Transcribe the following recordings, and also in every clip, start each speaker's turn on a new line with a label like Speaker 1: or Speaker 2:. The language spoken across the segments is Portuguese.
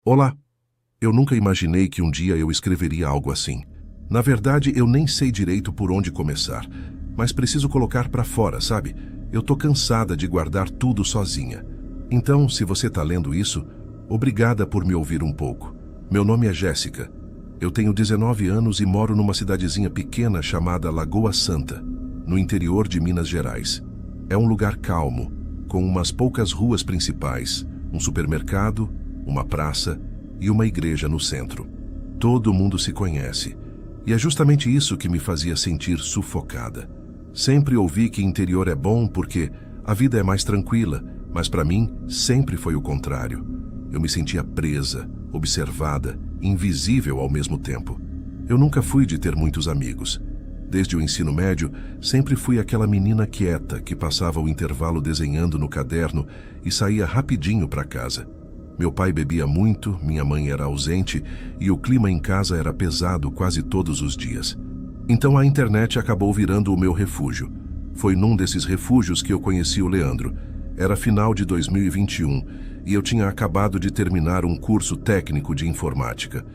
Speaker 1: Olá! Eu nunca imaginei que um dia eu escreveria algo assim. Na verdade, eu nem sei direito por onde começar, mas preciso colocar pra fora, sabe? Eu tô cansada de guardar tudo sozinha. Então, se você tá lendo isso, obrigada por me ouvir um pouco. Meu nome é Jéssica. Eu tenho 19 anos e moro numa cidadezinha pequena chamada Lagoa Santa, no interior de Minas Gerais. É um lugar calmo, com umas poucas ruas principais, um supermercado, uma praça e uma igreja no centro. Todo mundo se conhece, e é justamente isso que me fazia sentir sufocada. Sempre ouvi que interior é bom porque a vida é mais tranquila, mas para mim sempre foi o contrário. Eu me sentia presa, observada, invisível ao mesmo tempo. Eu nunca fui de ter muitos amigos. Desde o ensino médio, sempre fui aquela menina quieta que passava o intervalo desenhando no caderno e saía rapidinho para casa. Meu pai bebia muito, minha mãe era ausente e o clima em casa era pesado quase todos os dias. Então a internet acabou virando o meu refúgio. Foi num desses refúgios que eu conheci o Leandro. Era final de 2021 e eu tinha acabado de terminar um curso técnico de informática.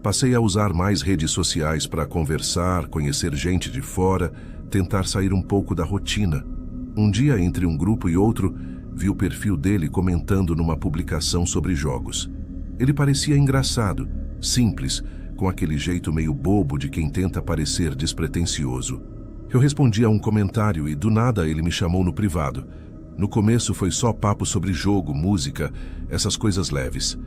Speaker 1: Passei a usar mais redes sociais para conversar, conhecer gente de fora, tentar sair um pouco da rotina. Um dia, entre um grupo e outro, vi o perfil dele comentando numa publicação sobre jogos. Ele parecia engraçado, simples, com aquele jeito meio bobo de quem tenta parecer despretensioso. Eu respondi a um comentário e do nada ele me chamou no privado. No começo foi só papo sobre jogo, música, essas coisas leves.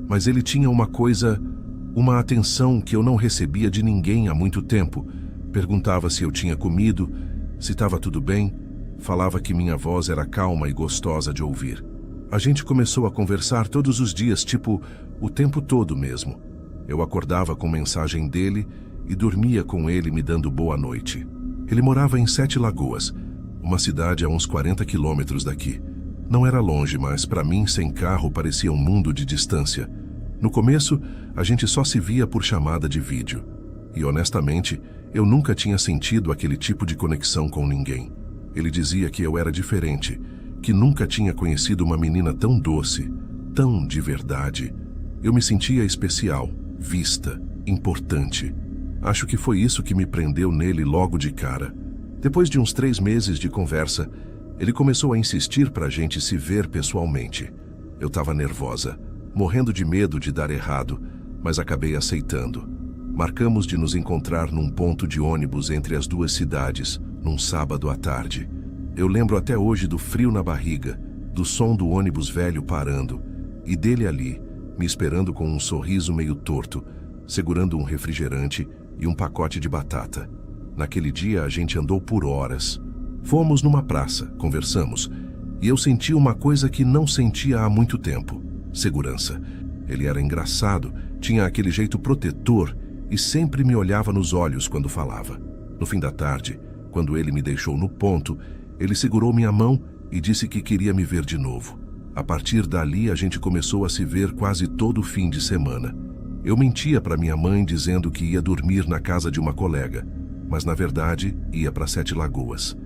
Speaker 1: Mas ele tinha uma atenção que eu não recebia de ninguém há muito tempo. Perguntava se eu tinha comido, se estava tudo bem. Falava que minha voz era calma e gostosa de ouvir. A gente começou a conversar todos os dias, tipo, o tempo todo mesmo. Eu acordava com mensagem dele e dormia com ele me dando boa noite. Ele morava em Sete Lagoas, uma cidade a uns 40 quilômetros daqui. Não era longe, mas para mim, sem carro, parecia um mundo de distância. No começo, a gente só se via por chamada de vídeo. E honestamente, eu nunca tinha sentido aquele tipo de conexão com ninguém. Ele dizia que eu era diferente, que nunca tinha conhecido uma menina tão doce, tão de verdade. Eu me sentia especial, vista, importante. Acho que foi isso que me prendeu nele logo de cara. Depois de uns 3 meses de conversa, ele começou a insistir pra gente se ver pessoalmente. Eu estava nervosa, morrendo de medo de dar errado, mas acabei aceitando. Marcamos de nos encontrar num ponto de ônibus entre as duas cidades, num sábado à tarde. Eu lembro até hoje do frio na barriga, do som do ônibus velho parando, e dele ali, me esperando com um sorriso meio torto, segurando um refrigerante e um pacote de batata. Naquele dia a gente andou por horas. Fomos numa praça, conversamos, e eu senti uma coisa que não sentia há muito tempo: segurança. Ele era engraçado, tinha aquele jeito protetor e sempre me olhava nos olhos quando falava. No fim da tarde, quando ele me deixou no ponto, ele segurou minha mão e disse que queria me ver de novo. A partir dali, a gente começou a se ver quase todo fim de semana. Eu mentia para minha mãe dizendo que ia dormir na casa de uma colega, mas na verdade ia para Sete Lagoas.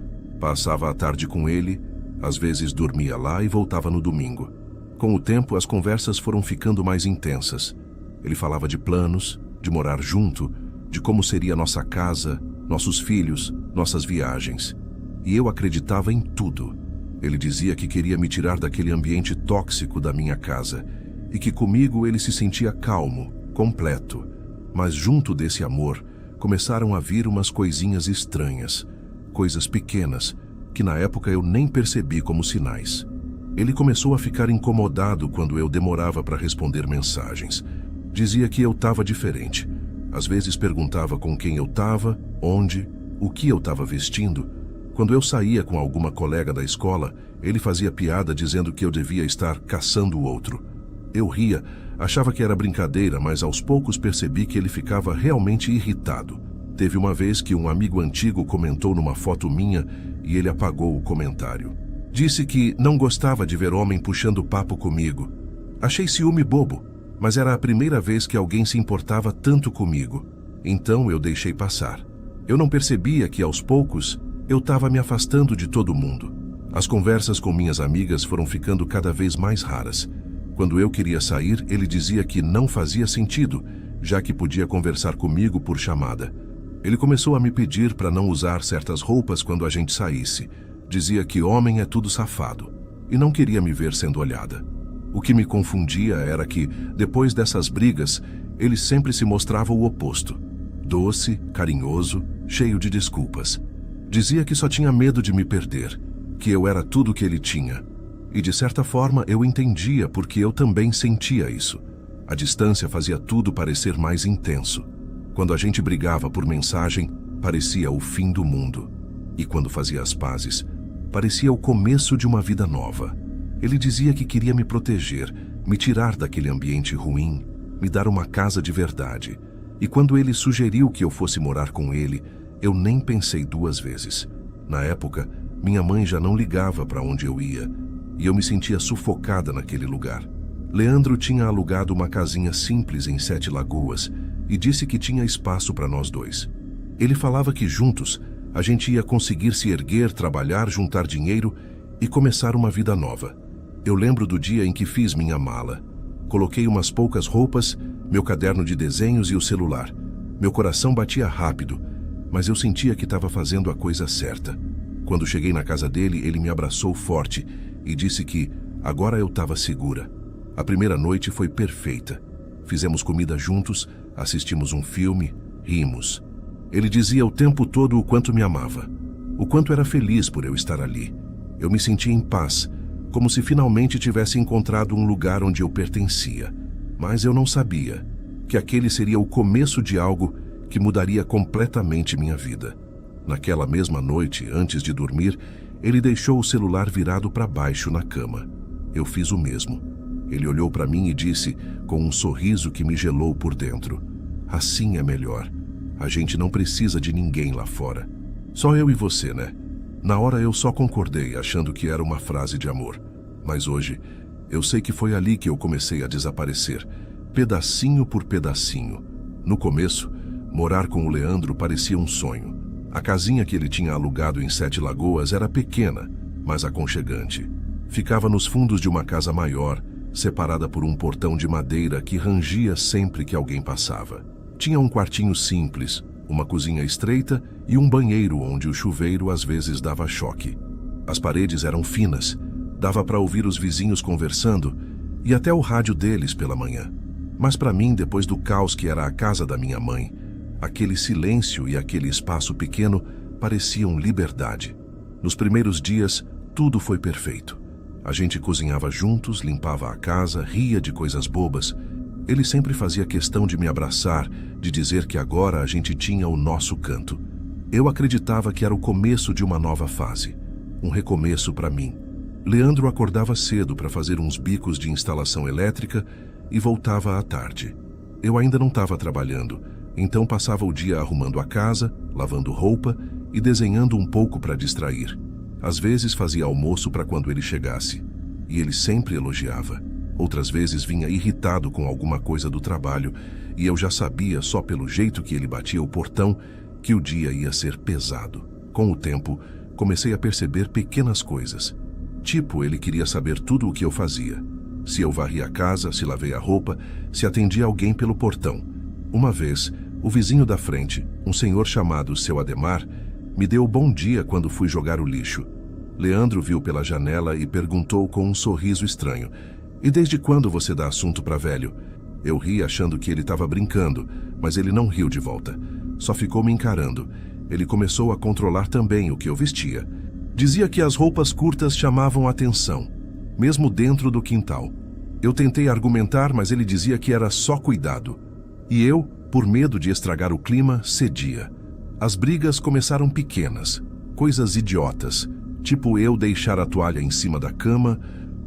Speaker 1: Passava a tarde com ele, às vezes dormia lá e voltava no domingo. Com o tempo, as conversas foram ficando mais intensas. Ele falava de planos, de morar junto, de como seria nossa casa, nossos filhos, nossas viagens. E eu acreditava em tudo. Ele dizia que queria me tirar daquele ambiente tóxico da minha casa e que comigo ele se sentia calmo, completo. Mas junto desse amor, começaram a vir umas coisinhas estranhas, coisas pequenas, que na época eu nem percebi como sinais. Ele começou a ficar incomodado quando eu demorava para responder mensagens. Dizia que eu estava diferente. Às vezes perguntava com quem eu estava, onde, o que eu estava vestindo. Quando eu saía com alguma colega da escola, ele fazia piada dizendo que eu devia estar caçando o outro. Eu ria, achava que era brincadeira, mas aos poucos percebi que ele ficava realmente irritado. Teve uma vez que um amigo antigo comentou numa foto minha e ele apagou o comentário. Disse que não gostava de ver homem puxando papo comigo. Achei ciúme bobo, mas era a primeira vez que alguém se importava tanto comigo. Então eu deixei passar. Eu não percebia que aos poucos eu estava me afastando de todo mundo. As conversas com minhas amigas foram ficando cada vez mais raras. Quando eu queria sair, ele dizia que não fazia sentido, já que podia conversar comigo por chamada. Ele começou a me pedir para não usar certas roupas quando a gente saísse. Dizia que homem é tudo safado e não queria me ver sendo olhada. O que me confundia era que, depois dessas brigas, ele sempre se mostrava o oposto. Doce, carinhoso, cheio de desculpas. Dizia que só tinha medo de me perder, que eu era tudo o que ele tinha. E de certa forma eu entendia porque eu também sentia isso. A distância fazia tudo parecer mais intenso. Quando a gente brigava por mensagem, parecia o fim do mundo. E quando fazia as pazes, parecia o começo de uma vida nova. Ele dizia que queria me proteger, me tirar daquele ambiente ruim, me dar uma casa de verdade. E quando ele sugeriu que eu fosse morar com ele, eu nem pensei duas vezes. Na época, minha mãe já não ligava para onde eu ia, e eu me sentia sufocada naquele lugar. Leandro tinha alugado uma casinha simples em 7 Lagoas e disse que tinha espaço para nós dois. Ele falava que juntos a gente ia conseguir se erguer, trabalhar, juntar dinheiro e começar uma vida nova. Eu lembro do dia em que fiz minha mala. Coloquei umas poucas roupas, meu caderno de desenhos e o celular. Meu coração batia rápido, mas eu sentia que estava fazendo a coisa certa. Quando cheguei na casa dele, ele me abraçou forte e disse que agora eu estava segura. A primeira noite foi perfeita. Fizemos comida juntos, assistimos um filme, rimos. Ele dizia o tempo todo o quanto me amava, o quanto era feliz por eu estar ali. Eu me sentia em paz, como se finalmente tivesse encontrado um lugar onde eu pertencia. Mas eu não sabia que aquele seria o começo de algo que mudaria completamente minha vida. Naquela mesma noite, antes de dormir, ele deixou o celular virado para baixo na cama. Eu fiz o mesmo. Ele olhou para mim e disse, com um sorriso que me gelou por dentro: assim é melhor. A gente não precisa de ninguém lá fora. Só eu e você, né? Na hora eu só concordei, achando que era uma frase de amor. Mas hoje, eu sei que foi ali que eu comecei a desaparecer, pedacinho por pedacinho. No começo, morar com o Leandro parecia um sonho. A casinha que ele tinha alugado em 7 Lagoas era pequena, mas aconchegante. Ficava nos fundos de uma casa maior, separada por um portão de madeira que rangia sempre que alguém passava. Tinha um quartinho simples, uma cozinha estreita e um banheiro onde o chuveiro às vezes dava choque. As paredes eram finas, dava para ouvir os vizinhos conversando e até o rádio deles pela manhã. Mas para mim, depois do caos que era a casa da minha mãe, aquele silêncio e aquele espaço pequeno pareciam liberdade. Nos primeiros dias, tudo foi perfeito. A gente cozinhava juntos, limpava a casa, ria de coisas bobas. Ele sempre fazia questão de me abraçar, de dizer que agora a gente tinha o nosso canto. Eu acreditava que era o começo de uma nova fase, um recomeço para mim. Leandro acordava cedo para fazer uns bicos de instalação elétrica e voltava à tarde. Eu ainda não estava trabalhando, então passava o dia arrumando a casa, lavando roupa e desenhando um pouco para distrair. Às vezes fazia almoço para quando ele chegasse, e ele sempre elogiava. Outras vezes vinha irritado com alguma coisa do trabalho, e eu já sabia, só pelo jeito que ele batia o portão, que o dia ia ser pesado. Com o tempo, comecei a perceber pequenas coisas. Tipo, ele queria saber tudo o que eu fazia. Se eu varria a casa, se lavei a roupa, se atendia alguém pelo portão. Uma vez, o vizinho da frente, um senhor chamado Seu Ademar, me deu bom dia quando fui jogar o lixo. Leandro viu pela janela e perguntou com um sorriso estranho: "E desde quando você dá assunto para velho?" Eu ri achando que ele estava brincando, mas ele não riu de volta. Só ficou me encarando. Ele começou a controlar também o que eu vestia. Dizia que as roupas curtas chamavam a atenção, mesmo dentro do quintal. Eu tentei argumentar, mas ele dizia que era só cuidado. E eu, por medo de estragar o clima, cedia. As brigas começaram pequenas, coisas idiotas, tipo eu deixar a toalha em cima da cama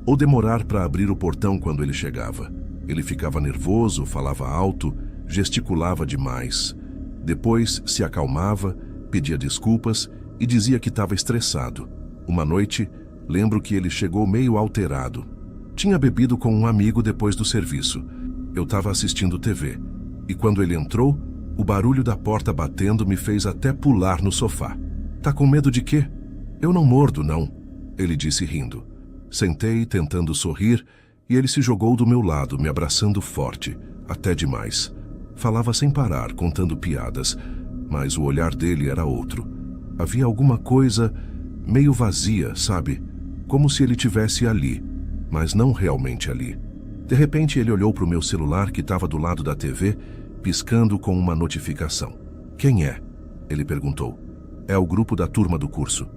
Speaker 1: ou demorar para abrir o portão quando ele chegava. Ele ficava nervoso, falava alto, gesticulava demais. Depois se acalmava, pedia desculpas e dizia que estava estressado. Uma noite, lembro que ele chegou meio alterado. Tinha bebido com um amigo depois do serviço. Eu estava assistindo TV. E quando ele entrou, o barulho da porta batendo me fez até pular no sofá. "Tá com medo de quê?" "Eu não mordo, não", ele disse rindo. Sentei, tentando sorrir, E ele se jogou do meu lado, me abraçando forte, até demais. Falava sem parar, contando piadas, mas o olhar dele era outro. Havia alguma coisa meio vazia, sabe? Como se ele tivesse ali, mas não realmente ali. De repente ele olhou para o meu celular que estava do lado da TV, piscando com uma notificação. "Quem é?" ele perguntou. "É o grupo da turma do curso."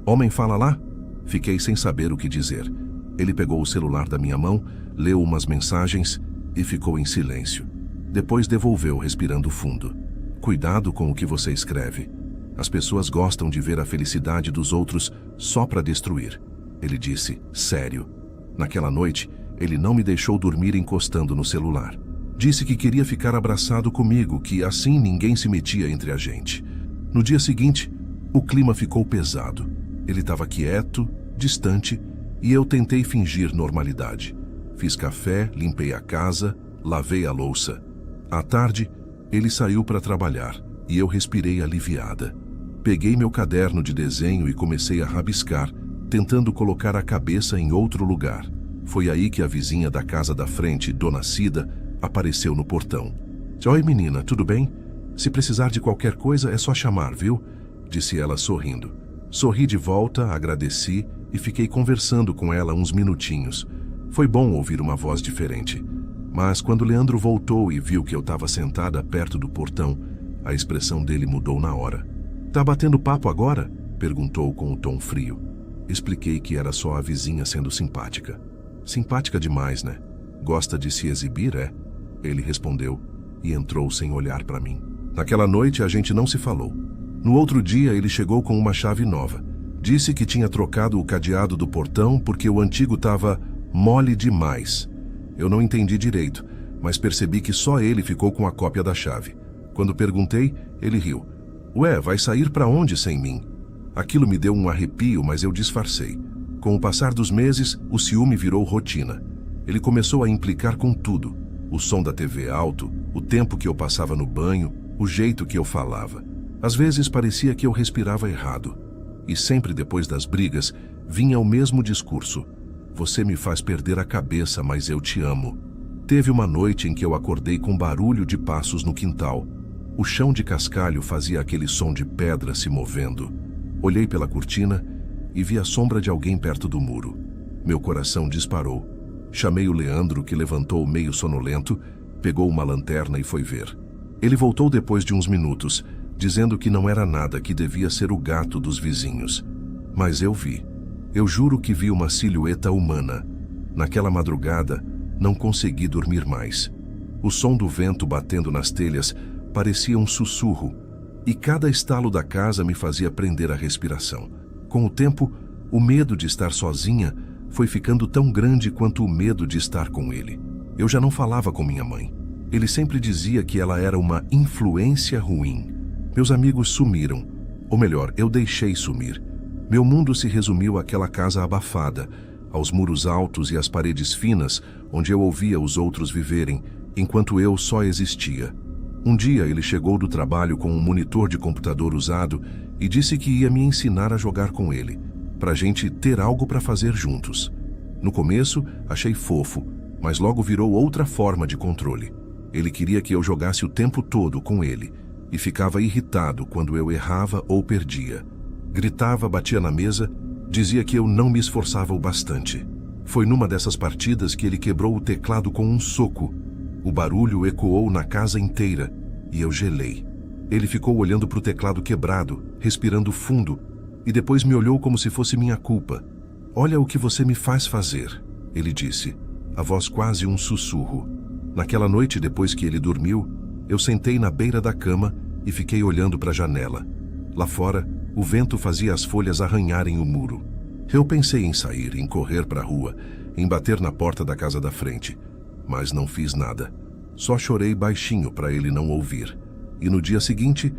Speaker 1: "Homem fala lá?" Fiquei sem saber o que dizer. Ele pegou o celular da minha mão, leu umas mensagens e ficou em silêncio. Depois devolveu, respirando fundo. "Cuidado com o que você escreve. As pessoas gostam de ver a felicidade dos outros só para destruir." Ele disse, sério. Naquela noite, ele não me deixou dormir encostando no celular. Disse que queria ficar abraçado comigo, que assim ninguém se metia entre a gente. No dia seguinte, o clima ficou pesado. Ele estava quieto, distante, e eu tentei fingir normalidade. Fiz café, limpei a casa, lavei a louça. À tarde, ele saiu para trabalhar e eu respirei aliviada. Peguei meu caderno de desenho e comecei a rabiscar, tentando colocar a cabeça em outro lugar. Foi aí que a vizinha da casa da frente, Dona Cida, apareceu no portão. "Oi, menina, tudo bem? Se precisar de qualquer coisa é só chamar, viu?" disse ela sorrindo. Sorri de volta, agradeci e fiquei conversando com ela uns minutinhos. Foi bom ouvir uma voz diferente. Mas quando Leandro voltou e viu que eu estava sentada perto do portão, a expressão dele mudou na hora. "Tá batendo papo agora?" perguntou com um tom frio. Expliquei que era só a vizinha sendo simpática. "Simpática demais, né? Gosta de se exibir, é?" Ele respondeu e entrou sem olhar para mim. Naquela noite a gente não se falou. No outro dia ele chegou com uma chave nova. Disse que tinha trocado o cadeado do portão porque o antigo estava mole demais. Eu não entendi direito, mas percebi que só ele ficou com a cópia da chave. Quando perguntei, ele riu. "Ué, vai sair para onde sem mim?" Aquilo me deu um arrepio, mas eu disfarcei. Com o passar dos meses, o ciúme virou rotina. Ele começou a implicar com tudo. O som da TV alto, o tempo que eu passava no banho, o jeito que eu falava. Às vezes parecia que eu respirava errado. E sempre depois das brigas, vinha o mesmo discurso. "Você me faz perder a cabeça, mas eu te amo." Teve uma noite em que eu acordei com barulho de passos no quintal. O chão de cascalho fazia aquele som de pedra se movendo. Olhei pela cortina e vi a sombra de alguém perto do muro. Meu coração disparou. Chamei o Leandro, que levantou meio sonolento, pegou uma lanterna e foi ver. Ele voltou depois de uns minutos, dizendo que não era nada, que devia ser o gato dos vizinhos. Mas eu vi. Eu juro que vi uma silhueta humana. Naquela madrugada, não consegui dormir mais. O som do vento batendo nas telhas parecia um sussurro, e cada estalo da casa me fazia prender a respiração. Com o tempo, o medo de estar sozinha foi ficando tão grande quanto o medo de estar com ele. Eu já não falava com minha mãe. Ele sempre dizia que ela era uma influência ruim. Meus amigos sumiram, ou melhor, eu deixei sumir. Meu mundo se resumiu àquela casa abafada, aos muros altos e às paredes finas, onde eu ouvia os outros viverem, enquanto eu só existia. Um dia ele chegou do trabalho com um monitor de computador usado e disse que ia me ensinar a jogar com ele, pra gente ter algo para fazer juntos. No começo, achei fofo, mas logo virou outra forma de controle. Ele queria que eu jogasse o tempo todo com ele e ficava irritado quando eu errava ou perdia. Gritava, batia na mesa, dizia que eu não me esforçava o bastante. Foi numa dessas partidas que ele quebrou o teclado com um soco. O barulho ecoou na casa inteira e eu gelei. Ele ficou olhando para o teclado quebrado, respirando fundo, e depois me olhou como se fosse minha culpa. "Olha o que você me faz fazer", ele disse, a voz quase um sussurro. Naquela noite, depois que ele dormiu, eu sentei na beira da cama e fiquei olhando para a janela. Lá fora, o vento fazia as folhas arranharem o muro. Eu pensei em sair, em correr para a rua, em bater na porta da casa da frente, mas não fiz nada. Só chorei baixinho para ele não ouvir. E no dia seguinte,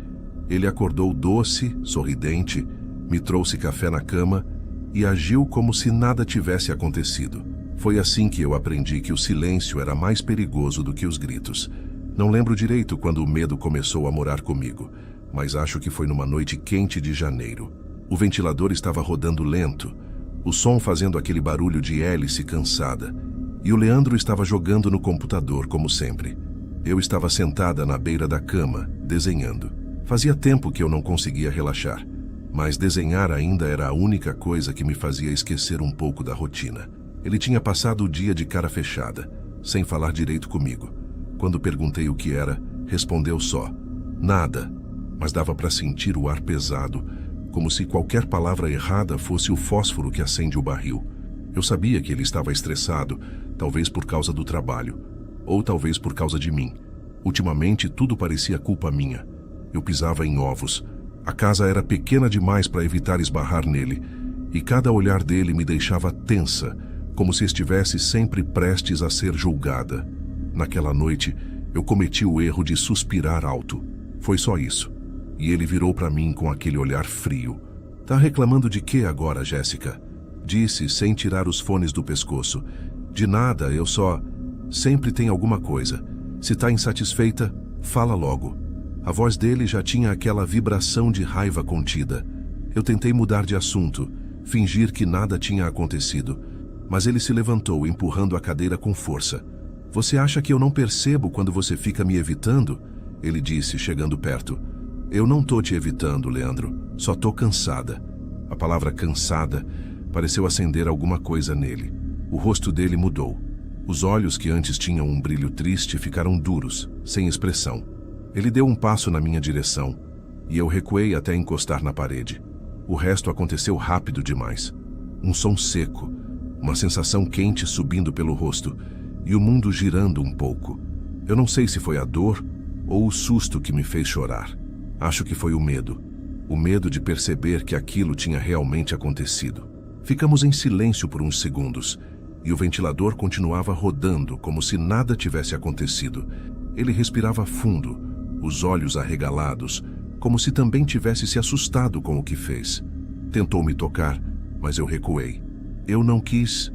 Speaker 1: ele acordou doce, sorridente, me trouxe café na cama e agiu como se nada tivesse acontecido. Foi assim que eu aprendi que o silêncio era mais perigoso do que os gritos. Não lembro direito quando o medo começou a morar comigo, mas acho que foi numa noite quente de janeiro. O ventilador estava rodando lento, o som fazendo aquele barulho de hélice cansada, E o Leandro estava jogando no computador, como sempre. Eu estava sentada na beira da cama, desenhando. Fazia tempo que eu não conseguia relaxar, mas desenhar ainda era a única coisa que me fazia esquecer um pouco da rotina. Ele tinha passado o dia de cara fechada, sem falar direito comigo. Quando perguntei o que era, respondeu só: nada. Mas dava para sentir o ar pesado, como se qualquer palavra errada fosse o fósforo que acende o barril. Eu sabia que ele estava estressado, talvez por causa do trabalho, ou talvez por causa de mim. Ultimamente, tudo parecia culpa minha. Eu pisava em ovos. A casa era pequena demais para evitar esbarrar nele, e cada olhar dele me deixava tensa, como se estivesse sempre prestes a ser julgada. Naquela noite, eu cometi o erro de suspirar alto. Foi só isso. E ele virou para mim com aquele olhar frio. Tá reclamando de quê agora, Jéssica? Disse, sem tirar os fones do pescoço. De nada, eu só... Sempre tem alguma coisa. Se tá insatisfeita, fala logo. A voz dele já tinha aquela vibração de raiva contida. Eu tentei mudar de assunto, fingir que nada tinha acontecido. Mas ele se levantou, empurrando a cadeira com força. Você acha que eu não percebo quando você fica me evitando? Ele disse, chegando perto. Eu não tô te evitando, Leandro. Só tô cansada. A palavra cansada pareceu acender alguma coisa nele. O rosto dele mudou. Os olhos, que antes tinham um brilho triste, ficaram duros, sem expressão. Ele deu um passo na minha direção, e eu recuei até encostar na parede. O resto aconteceu rápido demais. Um som seco, uma sensação quente subindo pelo rosto, e o mundo girando um pouco. Eu não sei se foi a dor ou o susto que me fez chorar. Acho que foi o medo. O medo de perceber que aquilo tinha realmente acontecido. Ficamos em silêncio por uns segundos, e o ventilador continuava rodando como se nada tivesse acontecido. Ele respirava fundo, os olhos arregalados, como se também tivesse se assustado com o que fez. Tentou me tocar, mas eu recuei. Eu não quis.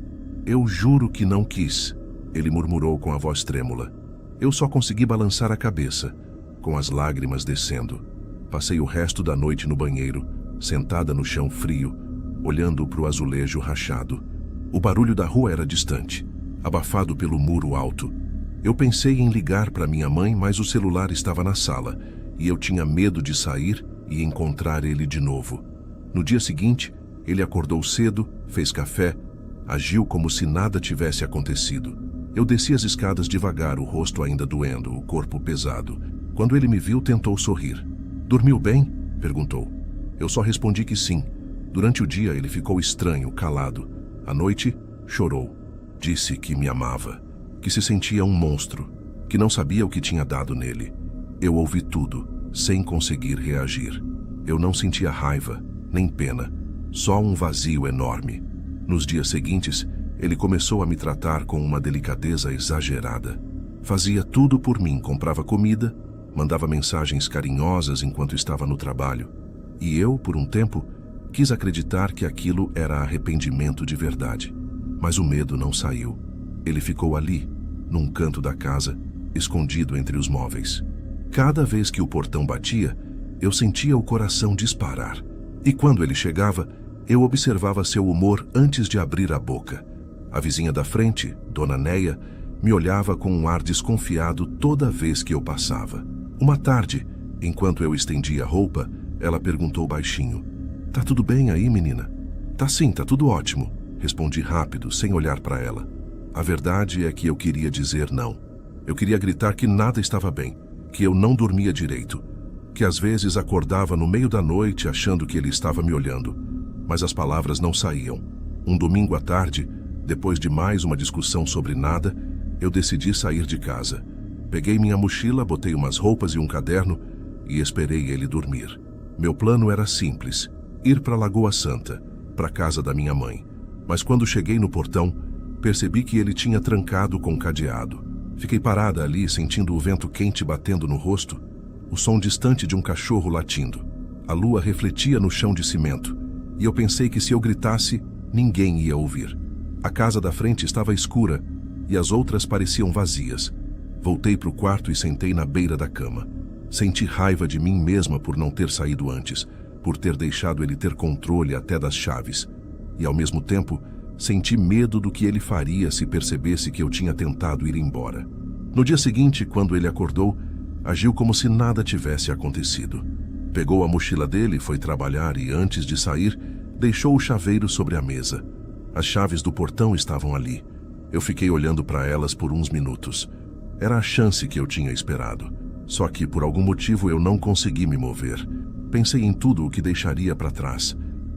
Speaker 1: Eu juro que não quis, ele murmurou com a voz trêmula. Eu só consegui balançar a cabeça, com as lágrimas descendo. Passei o resto da noite no banheiro, sentada no chão frio, olhando para o azulejo rachado. O barulho da rua era distante, abafado pelo muro alto. Eu pensei em ligar para minha mãe, mas o celular estava na sala, e eu tinha medo de sair e encontrar ele de novo. No dia seguinte, ele acordou cedo, fez café, agiu como se nada tivesse acontecido. Eu desci as escadas devagar, o rosto ainda doendo, o corpo pesado. Quando ele me viu, tentou sorrir. Dormiu bem? Perguntou. Eu só respondi que sim. Durante o dia, ele ficou estranho, calado. À noite, chorou. Disse que me amava, que se sentia um monstro, que não sabia o que tinha dado nele. Eu ouvi tudo, sem conseguir reagir. Eu não sentia raiva, nem pena, só um vazio enorme. Nos dias seguintes, ele começou a me tratar com uma delicadeza exagerada. Fazia tudo por mim, comprava comida, mandava mensagens carinhosas enquanto estava no trabalho. E eu, por um tempo, quis acreditar que aquilo era arrependimento de verdade. Mas o medo não saiu. Ele ficou ali, num canto da casa, escondido entre os móveis. Cada vez que o portão batia, eu sentia o coração disparar. E quando ele chegava, eu observava seu humor antes de abrir a boca. A vizinha da frente, Dona Neia, me olhava com um ar desconfiado toda vez que eu passava. Uma tarde, enquanto eu estendia a roupa, ela perguntou baixinho: "Tá tudo bem aí, menina?" "Tá sim, tá tudo ótimo", respondi rápido, sem olhar para ela. A verdade é que eu queria dizer não. Eu queria gritar que nada estava bem, que eu não dormia direito, que às vezes acordava no meio da noite achando que ele estava me olhando. Mas as palavras não saíam. Um domingo à tarde, depois de mais uma discussão sobre nada, eu decidi sair de casa. Peguei minha mochila, botei umas roupas e um caderno e esperei ele dormir. Meu plano era simples: ir para Lagoa Santa, para casa da minha mãe. Mas quando cheguei no portão, percebi que ele tinha trancado com cadeado. Fiquei parada ali, sentindo o vento quente batendo no rosto, o som distante de um cachorro latindo. A lua refletia no chão de cimento, e eu pensei que se eu gritasse, ninguém ia ouvir. A casa da frente estava escura, e as outras pareciam vazias. Voltei para o quarto e sentei na beira da cama. Senti raiva de mim mesma por não ter saído antes, por ter deixado ele ter controle até das chaves. E ao mesmo tempo, Senti medo do que ele faria se percebesse que eu tinha tentado ir embora. No dia seguinte, quando ele acordou, agiu como se nada tivesse acontecido. Pegou a mochila dele, foi trabalhar e, antes de sair, deixou o chaveiro sobre a mesa. As chaves do portão estavam ali. Eu fiquei olhando para elas por uns minutos. Era a chance que eu tinha esperado. Só que, por algum motivo, eu não consegui me mover. Pensei em tudo o que deixaria para trás.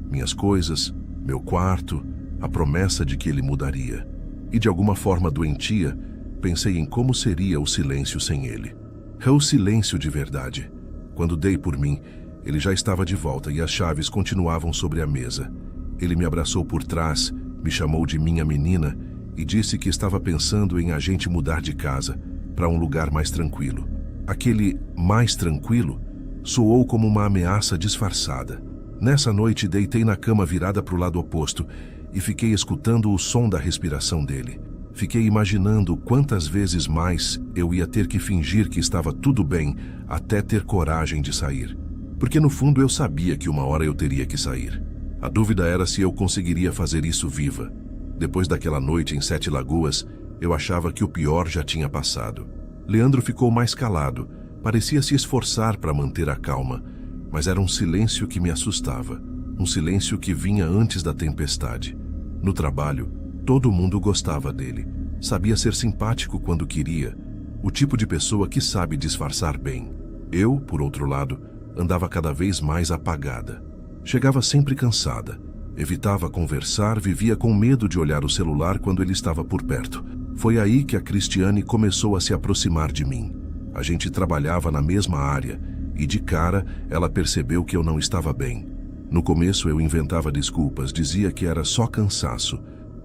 Speaker 1: Minhas coisas, meu quarto, a promessa de que ele mudaria. E, de alguma forma doentia, pensei em como seria o silêncio sem ele. É o silêncio de verdade. Quando dei por mim, ele já estava de volta e as chaves continuavam sobre a mesa. Ele me abraçou por trás, me chamou de minha menina e disse que estava pensando em a gente mudar de casa para um lugar mais tranquilo. Aquele mais tranquilo soou como uma ameaça disfarçada. Nessa noite, deitei na cama virada para o lado oposto e fiquei escutando o som da respiração dele. Fiquei imaginando quantas vezes mais eu ia ter que fingir que estava tudo bem até ter coragem de sair. Porque no fundo eu sabia que uma hora eu teria que sair. A dúvida era se eu conseguiria fazer isso viva. Depois daquela noite em Sete Lagoas, eu achava que o pior já tinha passado. Leandro ficou mais calado, parecia se esforçar para manter a calma, mas era um silêncio que me assustava, um silêncio que vinha antes da tempestade. No trabalho, todo mundo gostava dele, sabia ser simpático quando queria, o tipo de pessoa que sabe disfarçar bem. Eu, por outro lado, andava cada vez mais apagada. Chegava sempre cansada, evitava conversar, vivia com medo de olhar o celular quando ele estava por perto. Foi aí que a Cristiane começou a se aproximar de mim. A gente trabalhava na mesma área e, de cara, ela percebeu que eu não estava bem. No começo eu inventava desculpas, dizia que era só cansaço,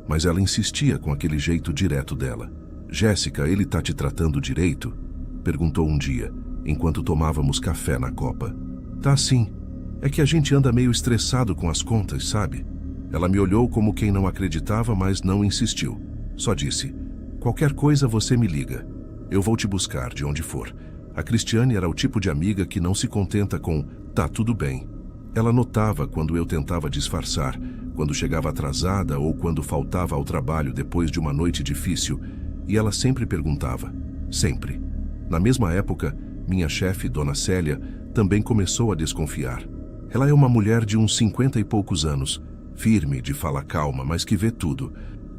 Speaker 1: mas ela insistia com aquele jeito direto dela. "Jéssica, ele tá te tratando direito?" perguntou um dia, enquanto tomávamos café na copa. "Tá sim. É que a gente anda meio estressado com as contas, sabe?" Ela me olhou como quem não acreditava, mas não insistiu. Só disse: "Qualquer coisa você me liga. Eu vou te buscar de onde for." A Cristiane era o tipo de amiga que não se contenta com "tá tudo bem." Ela notava quando eu tentava disfarçar, quando chegava atrasada ou quando faltava ao trabalho depois de uma noite difícil, e ela sempre perguntava. Sempre. Na mesma época, minha chefe, Dona Célia, também começou a desconfiar. Ela é uma mulher de uns 50 e poucos anos, firme, de fala calma, mas que vê tudo.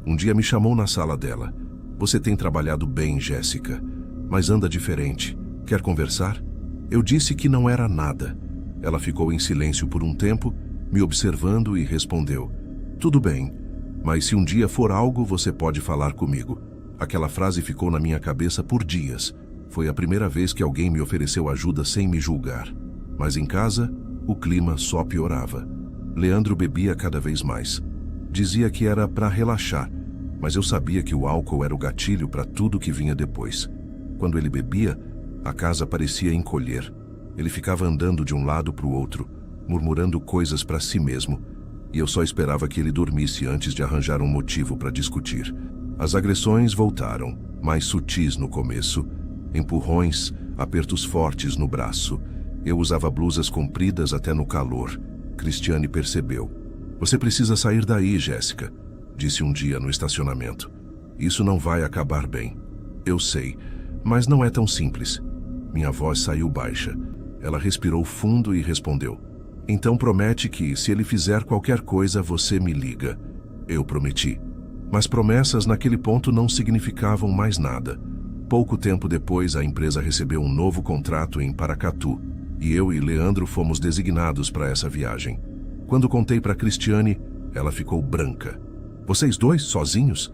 Speaker 1: Um dia me chamou na sala dela. "Você tem trabalhado bem, Jéssica, mas anda diferente. Quer conversar?" Eu disse que não era nada. Ela ficou em silêncio por um tempo, me observando e respondeu: "Tudo bem, mas se um dia for algo, você pode falar comigo." Aquela frase ficou na minha cabeça por dias. Foi a primeira vez que alguém me ofereceu ajuda sem me julgar. Mas em casa, o clima só piorava. Leandro bebia cada vez mais. Dizia que era para relaxar, mas eu sabia que o álcool era o gatilho para tudo que vinha depois. Quando ele bebia, a casa parecia encolher. Ele ficava andando de um lado para o outro, murmurando coisas para si mesmo, e eu só esperava que ele dormisse antes de arranjar um motivo para discutir. As agressões voltaram, mais sutis no começo. Empurrões, apertos fortes no braço. Eu usava blusas compridas até no calor. Cristiane percebeu. "Você precisa sair daí, Jéssica", disse um dia no estacionamento. "Isso não vai acabar bem." "Eu sei, mas não é tão simples." Minha voz saiu baixa. Ela respirou fundo e respondeu: "Então promete que, se ele fizer qualquer coisa, você me liga." Eu prometi. Mas promessas naquele ponto não significavam mais nada. Pouco tempo depois, a empresa recebeu um novo contrato em Paracatu, e eu e Leandro fomos designados para essa viagem. Quando contei para Cristiane, ela ficou branca. "Vocês dois, sozinhos?"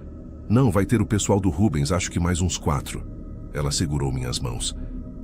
Speaker 1: "Não, vai ter o pessoal do Rubens, acho que mais uns 4. Ela segurou minhas mãos.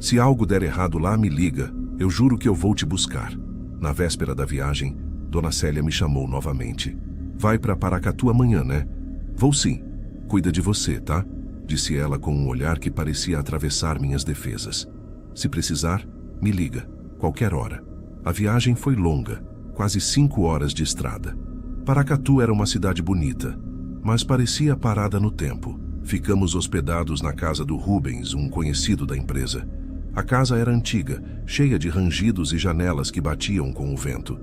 Speaker 1: "Se algo der errado lá, me liga. Eu juro que eu vou te buscar." Na véspera da viagem, Dona Célia me chamou novamente. "Vai para Paracatu amanhã, né?" "Vou sim. Cuida de você, tá?" disse ela com um olhar que parecia atravessar minhas defesas. "Se precisar, me liga, qualquer hora." A viagem foi longa, quase 5 horas de estrada. Paracatu era uma cidade bonita, mas parecia parada no tempo. Ficamos hospedados na casa do Rubens, um conhecido da empresa. A casa era antiga, cheia de rangidos e janelas que batiam com o vento.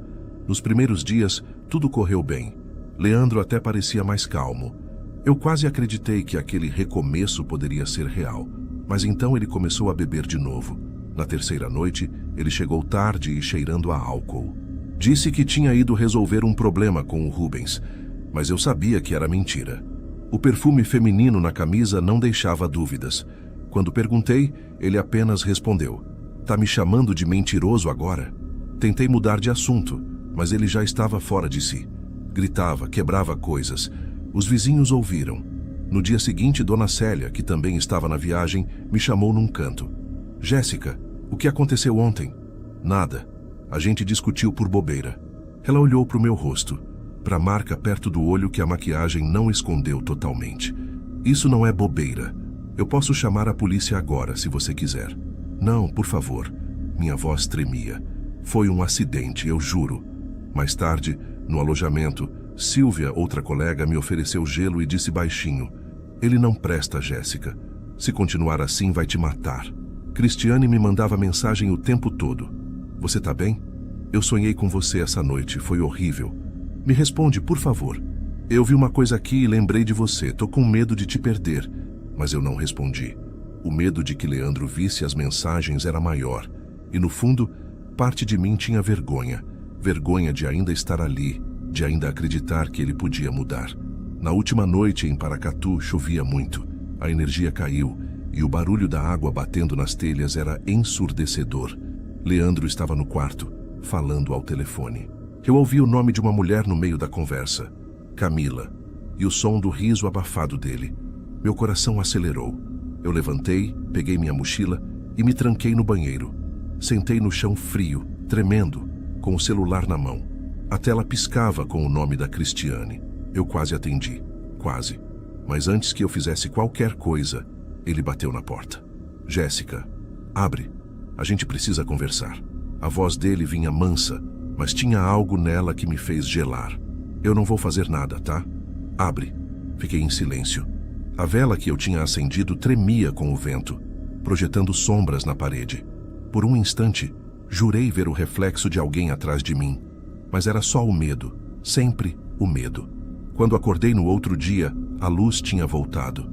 Speaker 1: Nos primeiros dias, tudo correu bem. Leandro até parecia mais calmo. Eu quase acreditei que aquele recomeço poderia ser real, mas então ele começou a beber de novo. Na terceira noite, ele chegou tarde e cheirando a álcool. Disse que tinha ido resolver um problema com o Rubens, mas eu sabia que era mentira. O perfume feminino na camisa não deixava dúvidas. Quando perguntei, ele apenas respondeu: "Tá me chamando de mentiroso agora?" Tentei mudar de assunto, mas ele já estava fora de si. Gritava, quebrava coisas. Os vizinhos ouviram. No dia seguinte, Dona Célia, que também estava na viagem, me chamou num canto. "Jéssica, o que aconteceu ontem?" "Nada. A gente discutiu por bobeira." Ela olhou para o meu rosto, para a marca perto do olho que a maquiagem não escondeu totalmente. "Isso não é bobeira. Eu posso chamar a polícia agora, se você quiser." "Não, por favor." Minha voz tremia. "Foi um acidente, eu juro." Mais tarde, no alojamento, Silvia, outra colega, me ofereceu gelo e disse baixinho: "Ele não presta, Jéssica. Se continuar assim, vai te matar." Cristiane me mandava mensagem o tempo todo. "Você tá bem? Eu sonhei com você essa noite, foi horrível. Me responde, por favor. Eu vi uma coisa aqui e lembrei de você, tô com medo de te perder." Mas eu não respondi. O medo de que Leandro visse as mensagens era maior. E no fundo, parte de mim tinha vergonha. Vergonha de ainda estar ali, de ainda acreditar que ele podia mudar. Na última noite em Paracatu chovia muito. A energia caiu e o barulho da água batendo nas telhas era ensurdecedor. Leandro estava no quarto, falando ao telefone. Eu ouvi o nome de uma mulher no meio da conversa, Camila, e o som do riso abafado dele. Meu coração acelerou. Eu levantei, peguei minha mochila e me tranquei no banheiro. Sentei no chão frio, tremendo, com o celular na mão. A tela piscava com o nome da Cristiane. Eu quase atendi, quase. Mas antes que eu fizesse qualquer coisa, ele bateu na porta. "Jéssica, abre. A gente precisa conversar." A voz dele vinha mansa, mas tinha algo nela que me fez gelar. "Eu não vou fazer nada, tá? Abre." Fiquei em silêncio. A vela que eu tinha acendido tremia com o vento, projetando sombras na parede. Por um instante, jurei ver o reflexo de alguém atrás de mim. Mas era só o medo, sempre o medo. Quando acordei no outro dia, a luz tinha voltado.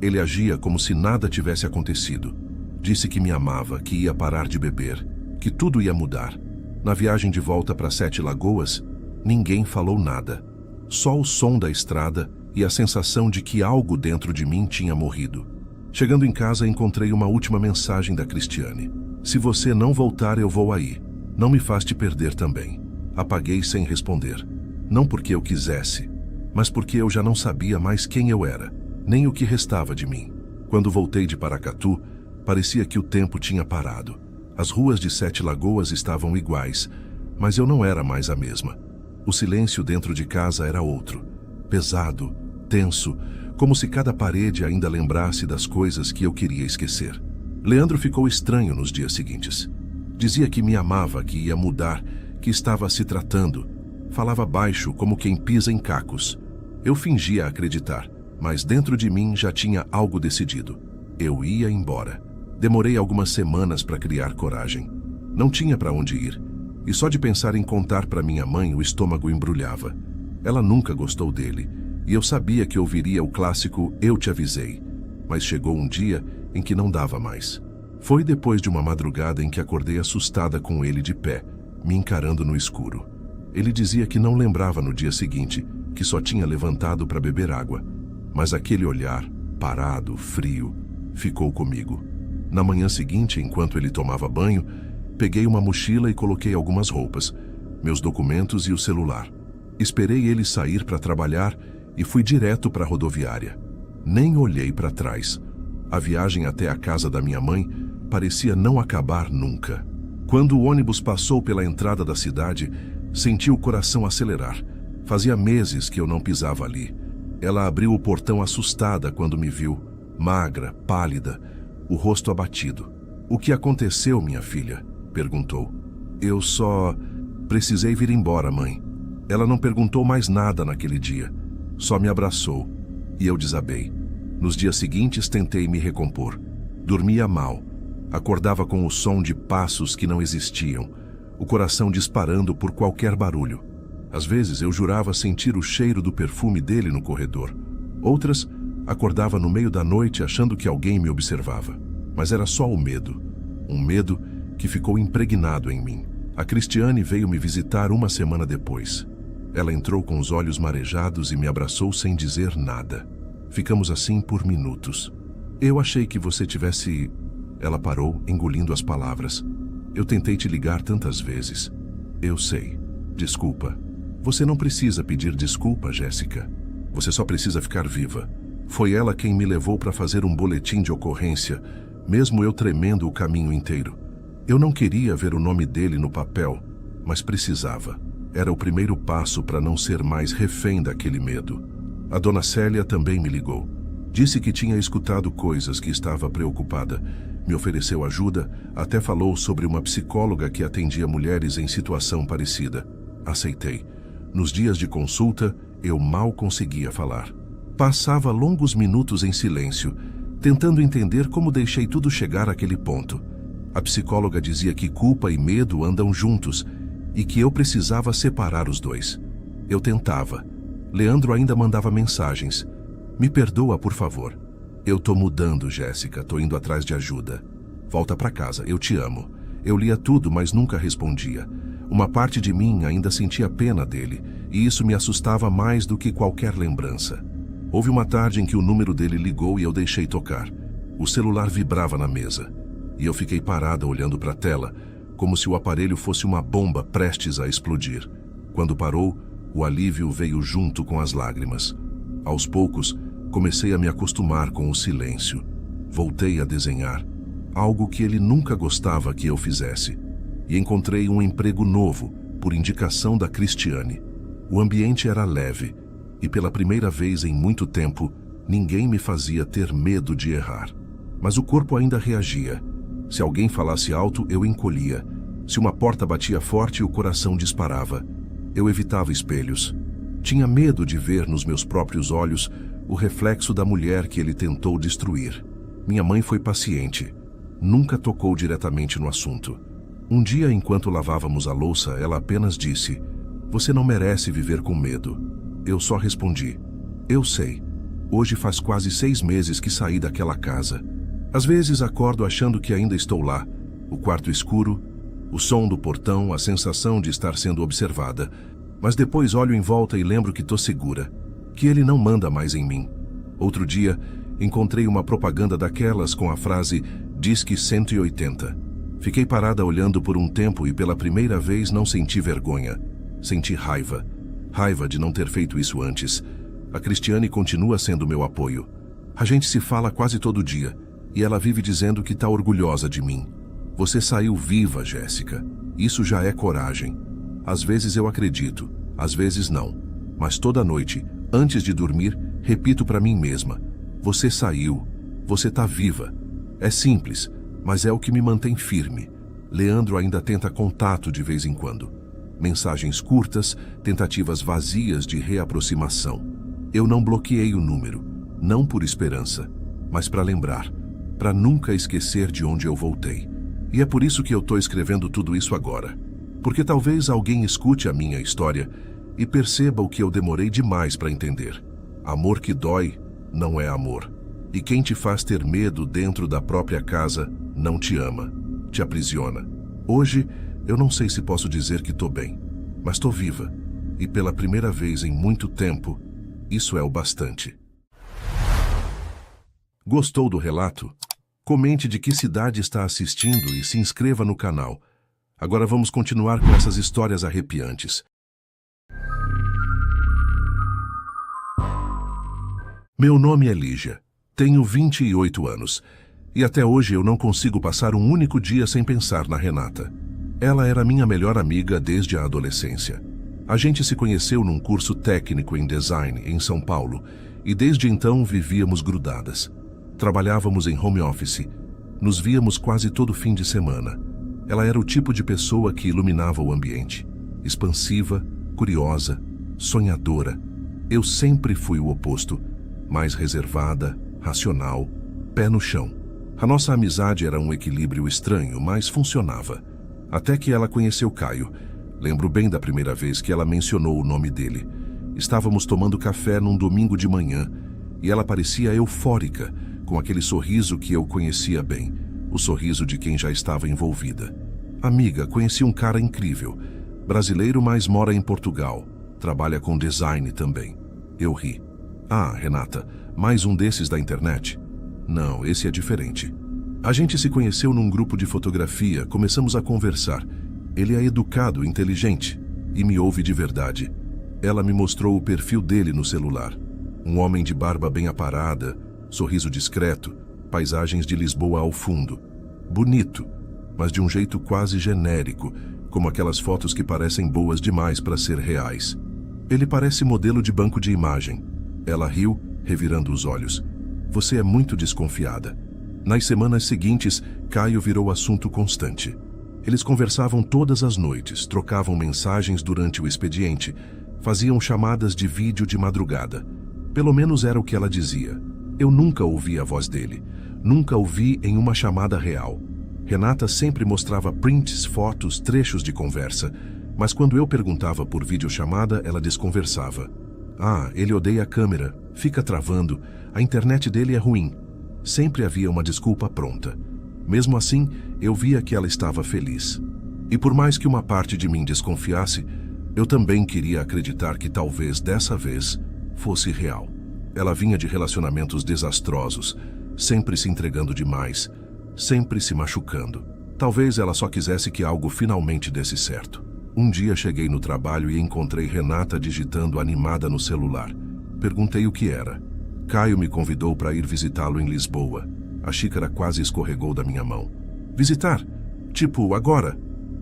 Speaker 1: Ele agia como se nada tivesse acontecido. Disse que me amava, que ia parar de beber, que tudo ia mudar. Na viagem de volta para Sete Lagoas, ninguém falou nada. Só o som da estrada e a sensação de que algo dentro de mim tinha morrido. Chegando em casa, encontrei uma última mensagem da Cristiane. "Se você não voltar, eu vou aí. Não me faz te perder também." Apaguei sem responder. Não porque eu quisesse, mas porque eu já não sabia mais quem eu era, nem o que restava de mim. Quando voltei de Paracatu, parecia que o tempo tinha parado. As ruas de Sete Lagoas estavam iguais, mas eu não era mais a mesma. O silêncio dentro de casa era outro. Pesado, tenso, como se cada parede ainda lembrasse das coisas que eu queria esquecer. Leandro ficou estranho nos dias seguintes. Dizia que me amava, que ia mudar, que estava se tratando. Falava baixo, como quem pisa em cacos. Eu fingia acreditar, mas dentro de mim já tinha algo decidido. Eu ia embora. Demorei algumas semanas para criar coragem. Não tinha para onde ir. E só de pensar em contar para minha mãe, o estômago embrulhava. Ela nunca gostou dele, e eu sabia que ouviria o clássico "eu te avisei", mas chegou um dia em que não dava mais. Foi depois de uma madrugada em que acordei assustada com ele de pé, me encarando no escuro. Ele dizia que não lembrava no dia seguinte, que só tinha levantado para beber água, mas aquele olhar, parado, frio, ficou comigo. Na manhã seguinte, enquanto ele tomava banho, peguei uma mochila e coloquei algumas roupas, meus documentos e o celular. Esperei ele sair para trabalhar e fui direto para a rodoviária. Nem olhei para trás. A viagem até a casa da minha mãe parecia não acabar nunca. Quando o ônibus passou pela entrada da cidade, senti o coração acelerar. Fazia meses que eu não pisava ali. Ela abriu o portão assustada quando me viu, magra, pálida, o rosto abatido. "O que aconteceu, minha filha?" perguntou. "Eu só precisei vir embora, mãe." Ela não perguntou mais nada naquele dia. Só me abraçou. E eu desabei. Nos dias seguintes tentei me recompor. Dormia mal. Acordava com o som de passos que não existiam, o coração disparando por qualquer barulho. Às vezes eu jurava sentir o cheiro do perfume dele no corredor. Outras, acordava no meio da noite achando que alguém me observava. Mas era só o medo. Um medo que ficou impregnado em mim. A Cristiane veio me visitar uma semana depois. Ela entrou com os olhos marejados e me abraçou sem dizer nada. Ficamos assim por minutos. Eu achei que você tivesse... Ela parou, engolindo as palavras. Eu tentei te ligar tantas vezes. Eu sei. Desculpa. Você não precisa pedir desculpa, Jéssica. Você só precisa ficar viva. Foi ela quem me levou para fazer um boletim de ocorrência, mesmo eu tremendo o caminho inteiro. Eu não queria ver o nome dele no papel, mas precisava. Era o primeiro passo para não ser mais refém daquele medo. A dona Célia também me ligou. Disse que tinha escutado coisas, que estava preocupada. Me ofereceu ajuda, até falou sobre uma psicóloga que atendia mulheres em situação parecida. Aceitei. Nos dias de consulta, eu mal conseguia falar. Passava longos minutos em silêncio, tentando entender como deixei tudo chegar àquele ponto. A psicóloga dizia que culpa e medo andam juntos e que eu precisava separar os dois. Eu tentava. Leandro ainda mandava mensagens. Me perdoa, por favor. Eu tô mudando, Jéssica, tô indo atrás de ajuda. Volta pra casa, eu te amo. Eu lia tudo, mas nunca respondia. Uma parte de mim ainda sentia pena dele, e isso me assustava mais do que qualquer lembrança. Houve uma tarde em que o número dele ligou e eu deixei tocar. O celular vibrava na mesa, e eu fiquei parada olhando para a tela, como se o aparelho fosse uma bomba prestes a explodir. Quando parou, o alívio veio junto com as lágrimas. Aos poucos, comecei a me acostumar com o silêncio. Voltei a desenhar, algo que ele nunca gostava que eu fizesse. E encontrei um emprego novo, por indicação da Cristiane. O ambiente era leve, e pela primeira vez em muito tempo, ninguém me fazia ter medo de errar. Mas o corpo ainda reagia. Se alguém falasse alto, eu encolhia. Se uma porta batia forte, o coração disparava. Eu evitava espelhos. Tinha medo de ver nos meus próprios olhos o reflexo da mulher que ele tentou destruir. Minha mãe foi paciente. Nunca tocou diretamente no assunto. Um dia, enquanto lavávamos a louça, ela apenas disse: "Você não merece viver com medo." Eu só respondi: "Eu sei. Hoje faz quase 6 meses que saí daquela casa. Às vezes acordo achando que ainda estou lá. O quarto escuro, o som do portão, a sensação de estar sendo observada. Mas depois olho em volta e lembro que estou segura, que ele não manda mais em mim." Outro dia, encontrei uma propaganda daquelas com a frase "Disque 180. Fiquei parada olhando por um tempo e pela primeira vez não senti vergonha. Senti raiva. Raiva de não ter feito isso antes. A Cristiane continua sendo meu apoio. A gente se fala quase todo dia, e ela vive dizendo que está orgulhosa de mim. Você saiu viva, Jéssica. Isso já é coragem. Às vezes eu acredito, às vezes não. Mas toda noite, antes de dormir, repito para mim mesma: você saiu, você está viva. É simples, mas é o que me mantém firme. Leandro ainda tenta contato de vez em quando. Mensagens curtas, tentativas vazias de reaproximação. Eu não bloqueei o número, não por esperança, mas para lembrar, para nunca esquecer de onde eu voltei. E é por isso que eu estou escrevendo tudo isso agora. Porque talvez alguém escute a minha história e perceba o que eu demorei demais para entender. Amor que dói não é amor. E quem te faz ter medo dentro da própria casa não te ama, te aprisiona. Hoje, eu não sei se posso dizer que estou bem, mas estou viva. E pela primeira vez em muito tempo, isso é o bastante. Gostou do relato? Comente de que cidade está assistindo e se inscreva no canal. Agora vamos continuar com essas histórias arrepiantes. Meu nome é Lígia. Tenho 28 anos. E até hoje eu não consigo passar um único dia sem pensar na Renata. Ela era minha melhor amiga desde a adolescência. A gente se conheceu num curso técnico em design em São Paulo e desde então vivíamos grudadas. Trabalhávamos em home office. Nos víamos quase todo fim de semana. Ela era o tipo de pessoa que iluminava o ambiente. Expansiva, curiosa, sonhadora. Eu sempre fui o oposto. Mais reservada, racional, pé no chão. A nossa amizade era um equilíbrio estranho, mas funcionava. Até que ela conheceu Caio. Lembro bem da primeira vez que ela mencionou o nome dele. Estávamos tomando café num domingo de manhã e ela parecia eufórica, com aquele sorriso que eu conhecia bem, o sorriso de quem já estava envolvida. Amiga, conheci um cara incrível, brasileiro, mas mora em Portugal. Trabalha com design também. Eu ri. Ah, Renata, mais um desses da internet? Não, esse é diferente. A gente se conheceu num grupo de fotografia, começamos a conversar. Ele é educado, inteligente e me ouve de verdade. Ela me mostrou o perfil dele no celular. Um homem de barba bem aparada, sorriso discreto, paisagens de Lisboa ao fundo. Bonito, mas de um jeito quase genérico, como aquelas fotos que parecem boas demais para ser reais. Ele parece modelo de banco de imagem. Ela riu, revirando os olhos. Você é muito desconfiada. Nas semanas seguintes, Caio virou assunto constante. Eles conversavam todas as noites, trocavam mensagens durante o expediente, faziam chamadas de vídeo de madrugada. Pelo menos era o que ela dizia. Eu nunca ouvi a voz dele. Nunca ouvi em uma chamada real. Renata sempre mostrava prints, fotos, trechos de conversa, mas quando eu perguntava por videochamada, ela desconversava. Ah, ele odeia a câmera, fica travando, a internet dele é ruim. Sempre havia uma desculpa pronta. Mesmo assim, eu via que ela estava feliz. E por mais que uma parte de mim desconfiasse, eu também queria acreditar que talvez dessa vez fosse real. Ela vinha de relacionamentos desastrosos, sempre se entregando demais, sempre se machucando. Talvez ela só quisesse que algo finalmente desse certo. Um dia cheguei no trabalho e encontrei Renata digitando animada no celular. Perguntei o que era. Caio me convidou para ir visitá-lo em Lisboa. A xícara quase escorregou da minha mão. Visitar? Tipo, agora?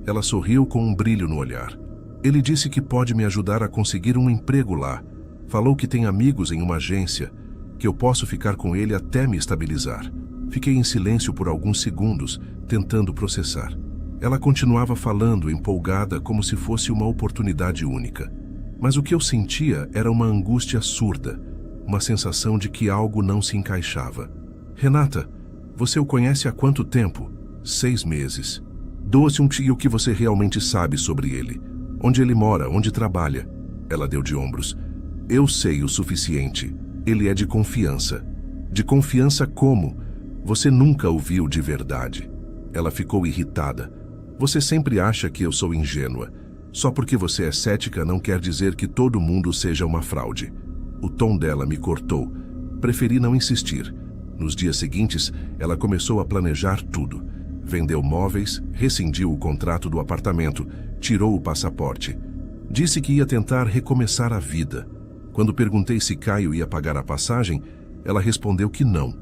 Speaker 1: Ela sorriu com um brilho no olhar. Ele disse que pode me ajudar a conseguir um emprego lá. Falou que tem amigos em uma agência, que eu posso ficar com ele até me estabilizar. Fiquei em silêncio por alguns segundos, tentando processar. Ela continuava falando, empolgada, como se fosse uma oportunidade única. Mas o que eu sentia era uma angústia surda, uma sensação de que algo não se encaixava. Renata, você o conhece há quanto tempo? 6 meses. Doa-se o que você realmente sabe sobre ele. Onde ele mora, onde trabalha. Ela deu de ombros. Eu sei o suficiente. Ele é de confiança. De confiança como? Você nunca o viu de verdade. Ela ficou irritada. Você sempre acha que eu sou ingênua. Só porque você é cética não quer dizer que todo mundo seja uma fraude. O tom dela me cortou. Preferi não insistir. Nos dias seguintes, ela começou a planejar tudo. Vendeu móveis, rescindiu o contrato do apartamento, tirou o passaporte. Disse que ia tentar recomeçar a vida. Quando perguntei se Caio ia pagar a passagem, ela respondeu que não,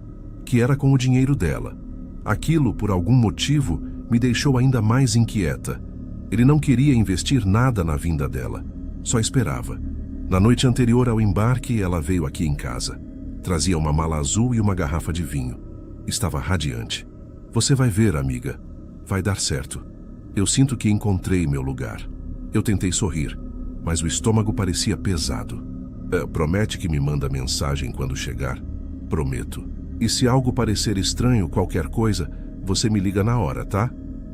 Speaker 1: que era com o dinheiro dela. Aquilo, por algum motivo, me deixou ainda mais inquieta. Ele não queria investir nada na vinda dela, só esperava. Na noite anterior ao embarque, ela veio aqui em casa. Trazia uma mala azul e uma garrafa de vinho. Estava radiante. Você vai ver, amiga. Vai dar certo. Eu sinto que encontrei meu lugar. Eu tentei sorrir, mas o estômago parecia pesado. Promete que me manda mensagem quando chegar? Prometo. E se algo parecer estranho, qualquer coisa, você me liga na hora, tá?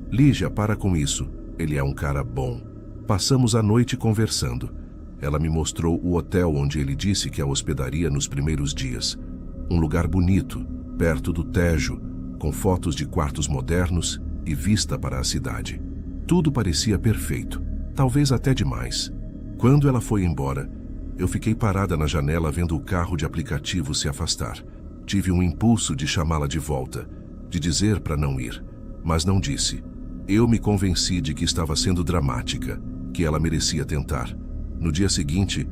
Speaker 1: Lígia, para com isso. Ele é um cara bom. Passamos a noite conversando. Ela me mostrou o hotel onde ele disse que a hospedaria nos primeiros dias. Um lugar bonito, perto do Tejo, com fotos de quartos modernos e vista para a cidade. Tudo parecia perfeito, talvez até demais. Quando ela foi embora, eu fiquei parada na janela vendo o carro de aplicativo se afastar. Tive um impulso de chamá-la de volta, de dizer para não ir, mas não disse. Eu me convenci de que estava sendo dramática, que ela merecia tentar. No dia seguinte,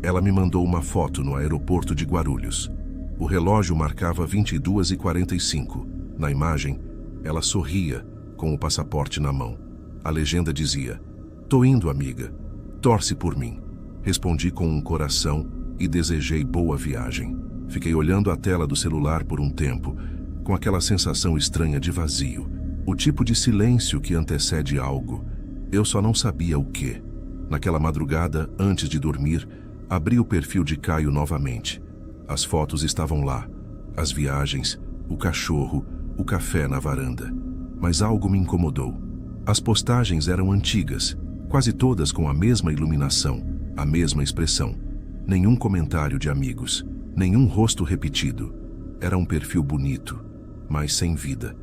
Speaker 1: ela me mandou uma foto no aeroporto de Guarulhos. O relógio marcava 22h45. Na imagem, ela sorria, com o passaporte na mão. A legenda dizia: "Tô indo, amiga. Torce por mim." Respondi com um coração e desejei boa viagem. Fiquei olhando a tela do celular por um tempo, com aquela sensação estranha de vazio. O tipo de silêncio que antecede algo. Eu só não sabia o quê. Naquela madrugada, antes de dormir, abri o perfil de Caio novamente. As fotos estavam lá. As viagens, o cachorro, o café na varanda. Mas algo me incomodou. As postagens eram antigas, quase todas com a mesma iluminação, a mesma expressão. Nenhum comentário de amigos, nenhum rosto repetido. Era um perfil bonito, mas sem vida.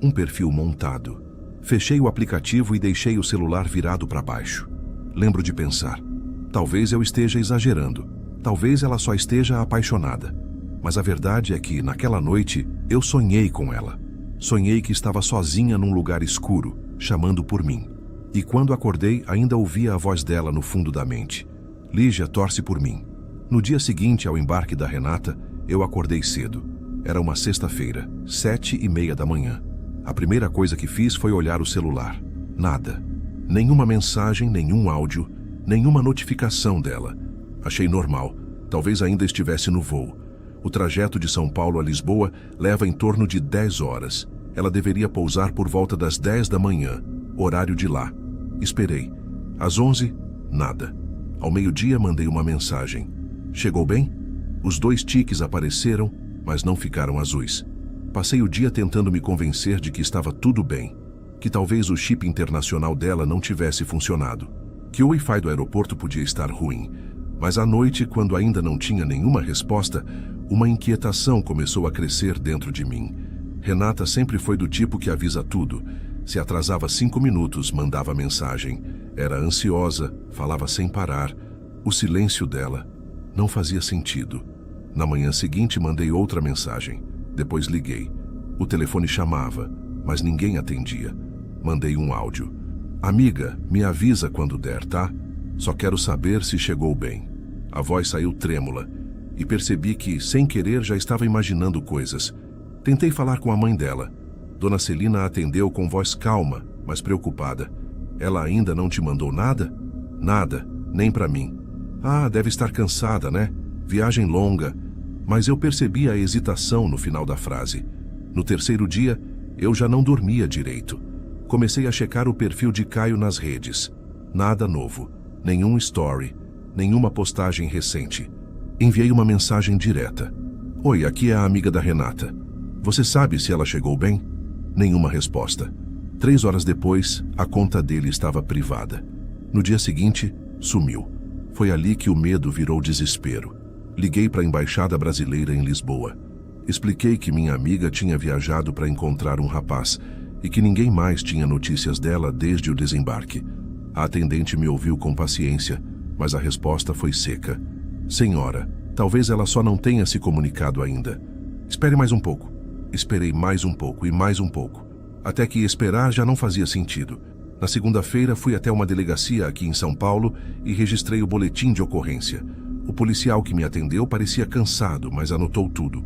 Speaker 1: Um perfil montado. Fechei o aplicativo e deixei o celular virado para baixo. Lembro de pensar, talvez eu esteja exagerando, talvez ela só esteja apaixonada. Mas a verdade é que, naquela noite, eu sonhei com ela. Sonhei que estava sozinha num lugar escuro, chamando por mim. E quando acordei, ainda ouvia a voz dela no fundo da mente. Lígia, torce por mim. No dia seguinte ao embarque da Renata, eu acordei cedo. Era uma sexta-feira, 7h30 da manhã. A primeira coisa que fiz foi olhar o celular. Nada. Nenhuma mensagem, nenhum áudio, nenhuma notificação dela. Achei normal. Talvez ainda estivesse no voo. O trajeto de São Paulo a Lisboa leva em torno de 10 horas. Ela deveria pousar por volta das 10 da manhã, horário de lá. Esperei. Às 11, nada. Ao meio-dia mandei uma mensagem. Chegou bem? Os 2 tiques apareceram, mas não ficaram azuis. Passei o dia tentando me convencer de que estava tudo bem, que talvez o chip internacional dela não tivesse funcionado, que o Wi-Fi do aeroporto podia estar ruim. Mas à noite, quando ainda não tinha nenhuma resposta, uma inquietação começou a crescer dentro de mim. Renata sempre foi do tipo que avisa tudo. Se atrasava 5 minutos, mandava mensagem. Era ansiosa, falava sem parar. O silêncio dela não fazia sentido. Na manhã seguinte, mandei outra mensagem. Depois liguei. O telefone chamava, mas ninguém atendia. Mandei um áudio. Amiga, me avisa quando der, tá? Só quero saber se chegou bem. A voz saiu trêmula e percebi que, sem querer, já estava imaginando coisas. Tentei falar com a mãe dela. Dona Celina atendeu com voz calma, mas preocupada. Ela ainda não te mandou nada? Nada, nem para mim. Ah, deve estar cansada, né? Viagem longa. Mas eu percebi a hesitação no final da frase. No terceiro dia, eu já não dormia direito. Comecei a checar o perfil de Caio nas redes. Nada novo. Nenhum story. Nenhuma postagem recente. Enviei uma mensagem direta. Oi, aqui é a amiga da Renata. Você sabe se ela chegou bem? Nenhuma resposta. 3 horas depois, a conta dele estava privada. No dia seguinte, sumiu. Foi ali que o medo virou desespero. Liguei para a Embaixada Brasileira em Lisboa. Expliquei que minha amiga tinha viajado para encontrar um rapaz e que ninguém mais tinha notícias dela desde o desembarque. A atendente me ouviu com paciência, mas a resposta foi seca. Senhora, talvez ela só não tenha se comunicado ainda. Espere mais um pouco. Esperei mais um pouco e mais um pouco, até que esperar já não fazia sentido. Na segunda-feira, fui até uma delegacia aqui em São Paulo e registrei o boletim de ocorrência. O policial que me atendeu parecia cansado, mas anotou tudo.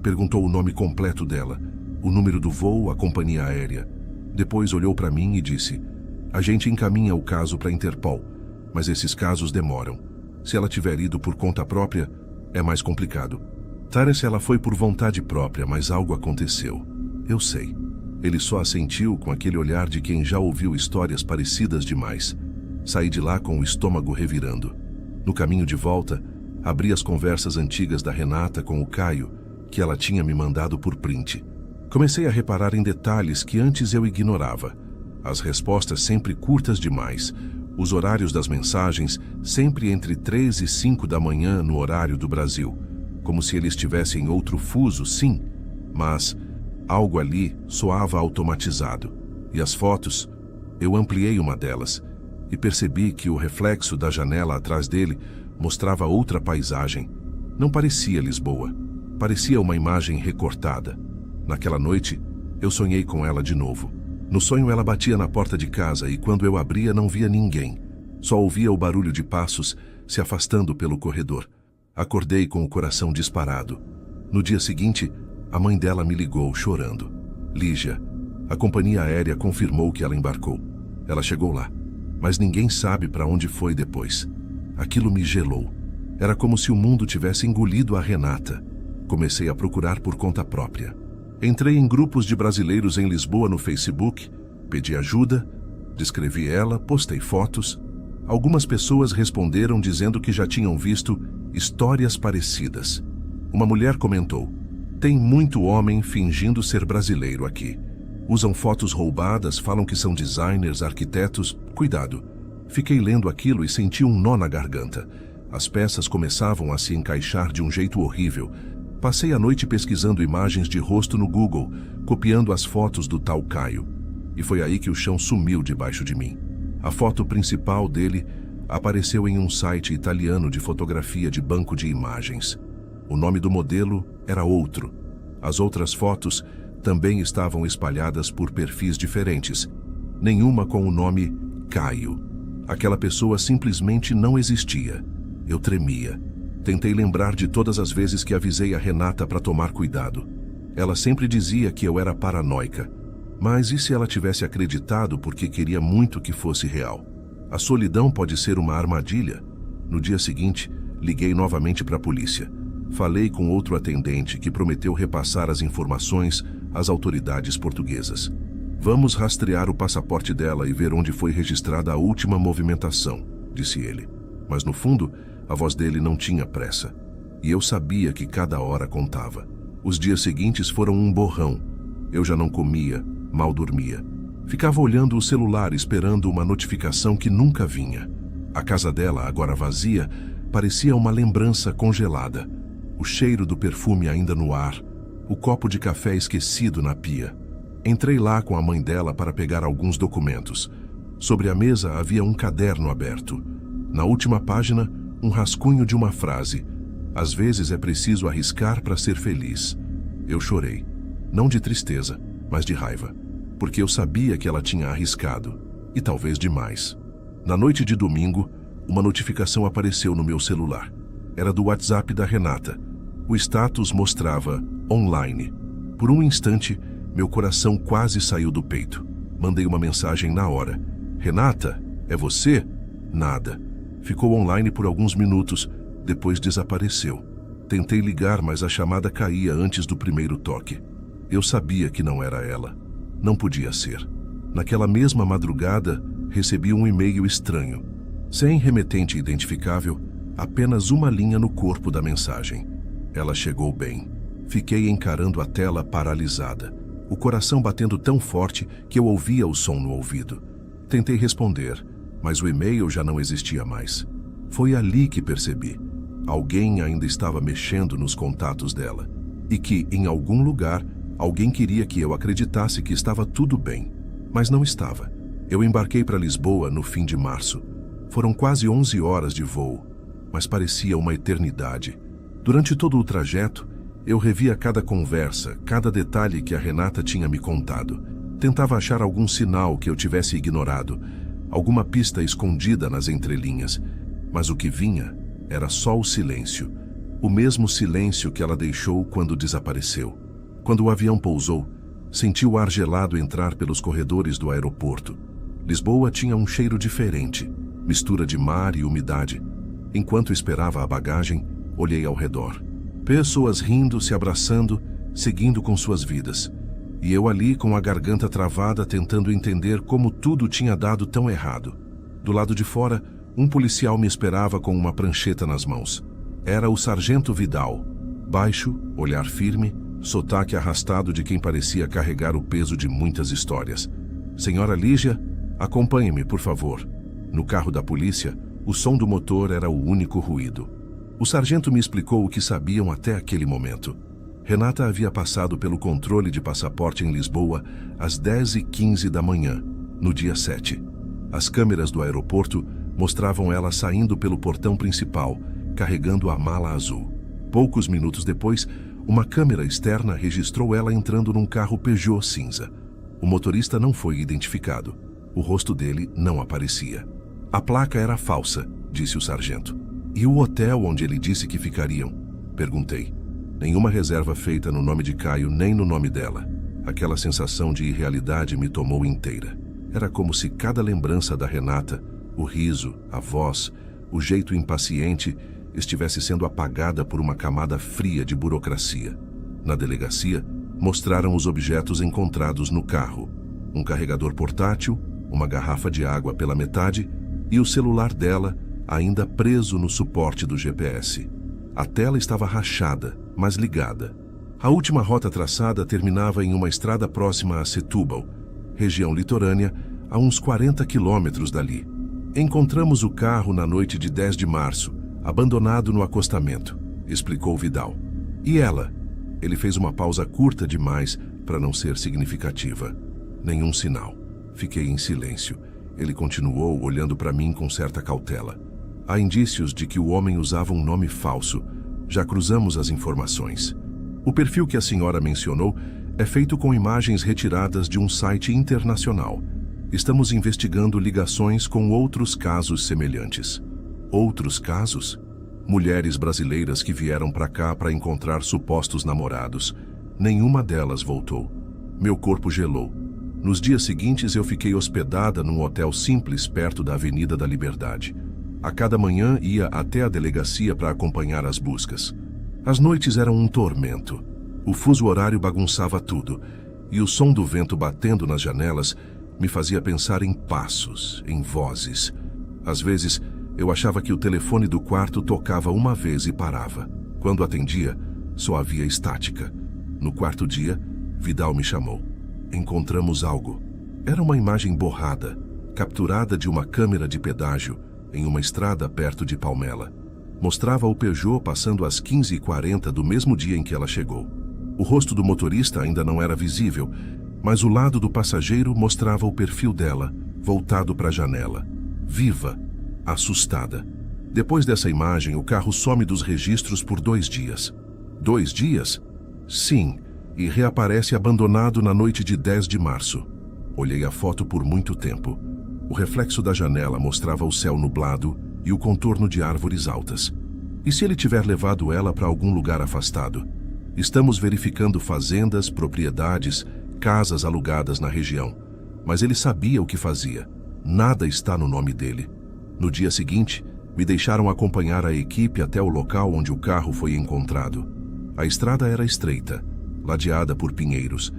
Speaker 1: Perguntou o nome completo dela, o número do voo, a companhia aérea. Depois olhou para mim e disse: a gente encaminha o caso para a Interpol, mas esses casos demoram. Se ela tiver ido por conta própria, é mais complicado. Parece ela foi por vontade própria, mas algo aconteceu. Eu sei. Ele só assentiu com aquele olhar de quem já ouviu histórias parecidas demais. Saí de lá com o estômago revirando. No caminho de volta, abri as conversas antigas da Renata com o Caio, que ela tinha me mandado por print. Comecei a reparar em detalhes que antes eu ignorava. As respostas sempre curtas demais. Os horários das mensagens sempre entre 3 e 5 da manhã no horário do Brasil. Como se ele estivesse em outro fuso, sim, mas algo ali soava automatizado. E as fotos, eu ampliei uma delas e percebi que o reflexo da janela atrás dele mostrava outra paisagem. Não parecia Lisboa, parecia uma imagem recortada. Naquela noite, eu sonhei com ela de novo. No sonho ela batia na porta de casa e quando eu abria não via ninguém. Só ouvia o barulho de passos se afastando pelo corredor. Acordei com o coração disparado. No dia seguinte, a mãe dela me ligou chorando. Lígia, a companhia aérea confirmou que ela embarcou. Ela chegou lá, mas ninguém sabe para onde foi depois. Aquilo me gelou. Era como se o mundo tivesse engolido a Renata. Comecei a procurar por conta própria. Entrei em grupos de brasileiros em Lisboa no Facebook, pedi ajuda, descrevi ela, postei fotos. Algumas pessoas responderam dizendo que já tinham visto histórias parecidas. Uma mulher comentou: tem muito homem fingindo ser brasileiro aqui. Usam fotos roubadas, falam que são designers, arquitetos. Cuidado. Fiquei lendo aquilo e senti um nó na garganta. As peças começavam a se encaixar de um jeito horrível. Passei a noite pesquisando imagens de rosto no Google, copiando as fotos do tal Caio. E foi aí que o chão sumiu debaixo de mim. A foto principal dele apareceu em um site italiano de fotografia de banco de imagens. O nome do modelo era outro. As outras fotos também estavam espalhadas por perfis diferentes, nenhuma com o nome Caio. Aquela pessoa simplesmente não existia. Eu tremia. Tentei lembrar de todas as vezes que avisei a Renata para tomar cuidado. Ela sempre dizia que eu era paranoica. Mas e se ela tivesse acreditado porque queria muito que fosse real? A solidão pode ser uma armadilha. No dia seguinte, liguei novamente para a polícia. Falei com outro atendente que prometeu repassar as informações às autoridades portuguesas. Vamos rastrear o passaporte dela e ver onde foi registrada a última movimentação, disse ele. Mas no fundo, a voz dele não tinha pressa. E eu sabia que cada hora contava. Os dias seguintes foram um borrão. Eu já não comia, mal dormia. Ficava olhando o celular esperando uma notificação que nunca vinha. A casa dela, agora vazia, parecia uma lembrança congelada. O cheiro do perfume ainda no ar, o copo de café esquecido na pia. Entrei lá com a mãe dela para pegar alguns documentos. Sobre a mesa havia um caderno aberto. Na última página, um rascunho de uma frase. Às vezes é preciso arriscar para ser feliz. Eu chorei. Não de tristeza, mas de raiva. Porque eu sabia que ela tinha arriscado. E talvez demais. Na noite de domingo, uma notificação apareceu no meu celular. Era do WhatsApp da Renata. O status mostrava online. Por um instante, meu coração quase saiu do peito. Mandei uma mensagem na hora. Renata, é você? Nada. Ficou online por alguns minutos, depois desapareceu. Tentei ligar, mas a chamada caía antes do primeiro toque. Eu sabia que não era ela. Não podia ser. Naquela mesma madrugada, recebi um e-mail estranho. Sem remetente identificável, apenas uma linha no corpo da mensagem. Ela chegou bem. Fiquei encarando a tela paralisada, o coração batendo tão forte que eu ouvia o som no ouvido. Tentei responder, mas o e-mail já não existia mais. Foi ali que percebi. Alguém ainda estava mexendo nos contatos dela. E que, em algum lugar, alguém queria que eu acreditasse que estava tudo bem. Mas não estava. Eu embarquei para Lisboa no fim de março. Foram quase 11 horas de voo, mas parecia uma eternidade. Durante todo o trajeto, eu revia cada conversa, cada detalhe que a Renata tinha me contado. Tentava achar algum sinal que eu tivesse ignorado, alguma pista escondida nas entrelinhas. Mas o que vinha era só o silêncio. O mesmo silêncio que ela deixou quando desapareceu. Quando o avião pousou, senti o ar gelado entrar pelos corredores do aeroporto. Lisboa tinha um cheiro diferente, mistura de mar e umidade. Enquanto esperava a bagagem, olhei ao redor. Pessoas rindo, se abraçando, seguindo com suas vidas. E eu ali com a garganta travada tentando entender como tudo tinha dado tão errado. Do lado de fora, um policial me esperava com uma prancheta nas mãos. Era o sargento Vidal. Baixo, olhar firme, sotaque arrastado de quem parecia carregar o peso de muitas histórias. Senhora Lígia, acompanhe-me, por favor. No carro da polícia, o som do motor era o único ruído. O sargento me explicou o que sabiam até aquele momento. Renata havia passado pelo controle de passaporte em Lisboa às 10h15 da manhã, no dia 7. As câmeras do aeroporto mostravam ela saindo pelo portão principal, carregando a mala azul. Poucos minutos depois, uma câmera externa registrou ela entrando num carro Peugeot cinza. O motorista não foi identificado. O rosto dele não aparecia. A placa era falsa, disse o sargento. E o hotel onde ele disse que ficariam? Perguntei. Nenhuma reserva feita no nome de Caio, nem no nome dela. Aquela sensação de irrealidade me tomou inteira. Era como se cada lembrança da Renata, o riso, a voz, o jeito impaciente, estivesse sendo apagada por uma camada fria de burocracia. Na delegacia, mostraram os objetos encontrados no carro. Um carregador portátil, uma garrafa de água pela metade e o celular dela, ainda preso no suporte do GPS. A tela estava rachada, mas ligada. A última rota traçada terminava em uma estrada próxima a Setúbal, região litorânea, a uns 40 quilômetros dali. Encontramos o carro na noite de 10 de março, abandonado no acostamento, explicou Vidal. E ela? Ele fez uma pausa curta demais para não ser significativa. Nenhum sinal. Fiquei em silêncio. Ele continuou olhando para mim com certa cautela. Há indícios de que o homem usava um nome falso. Já cruzamos as informações. O perfil que a senhora mencionou é feito com imagens retiradas de um site internacional. Estamos investigando ligações com outros casos semelhantes. Outros casos? Mulheres brasileiras que vieram para cá para encontrar supostos namorados. Nenhuma delas voltou. Meu corpo gelou. Nos dias seguintes eu fiquei hospedada num hotel simples perto da Avenida da Liberdade. A cada manhã ia até a delegacia para acompanhar as buscas. As noites eram um tormento. O fuso horário bagunçava tudo, e o som do vento batendo nas janelas me fazia pensar em passos, em vozes. Às vezes, eu achava que o telefone do quarto tocava uma vez e parava. Quando atendia, só havia estática. No quarto dia, Vidal me chamou. Encontramos algo. Era uma imagem borrada, capturada de uma câmera de pedágio em uma estrada perto de Palmela. Mostrava o Peugeot passando às 15h40 do mesmo dia em que ela chegou. O rosto do motorista ainda não era visível, mas o lado do passageiro mostrava o perfil dela, voltado para a janela. Viva, assustada. Depois dessa imagem, o carro some dos registros por 2 dias. 2 dias? Sim, e reaparece abandonado na noite de 10 de março. Olhei a foto por muito tempo. O reflexo da janela mostrava o céu nublado e o contorno de árvores altas. E se ele tiver levado ela para algum lugar afastado? Estamos verificando fazendas, propriedades, casas alugadas na região. Mas ele sabia o que fazia. Nada está no nome dele. No dia seguinte, me deixaram acompanhar a equipe até o local onde o carro foi encontrado. A estrada era estreita, ladeada por pinheiros.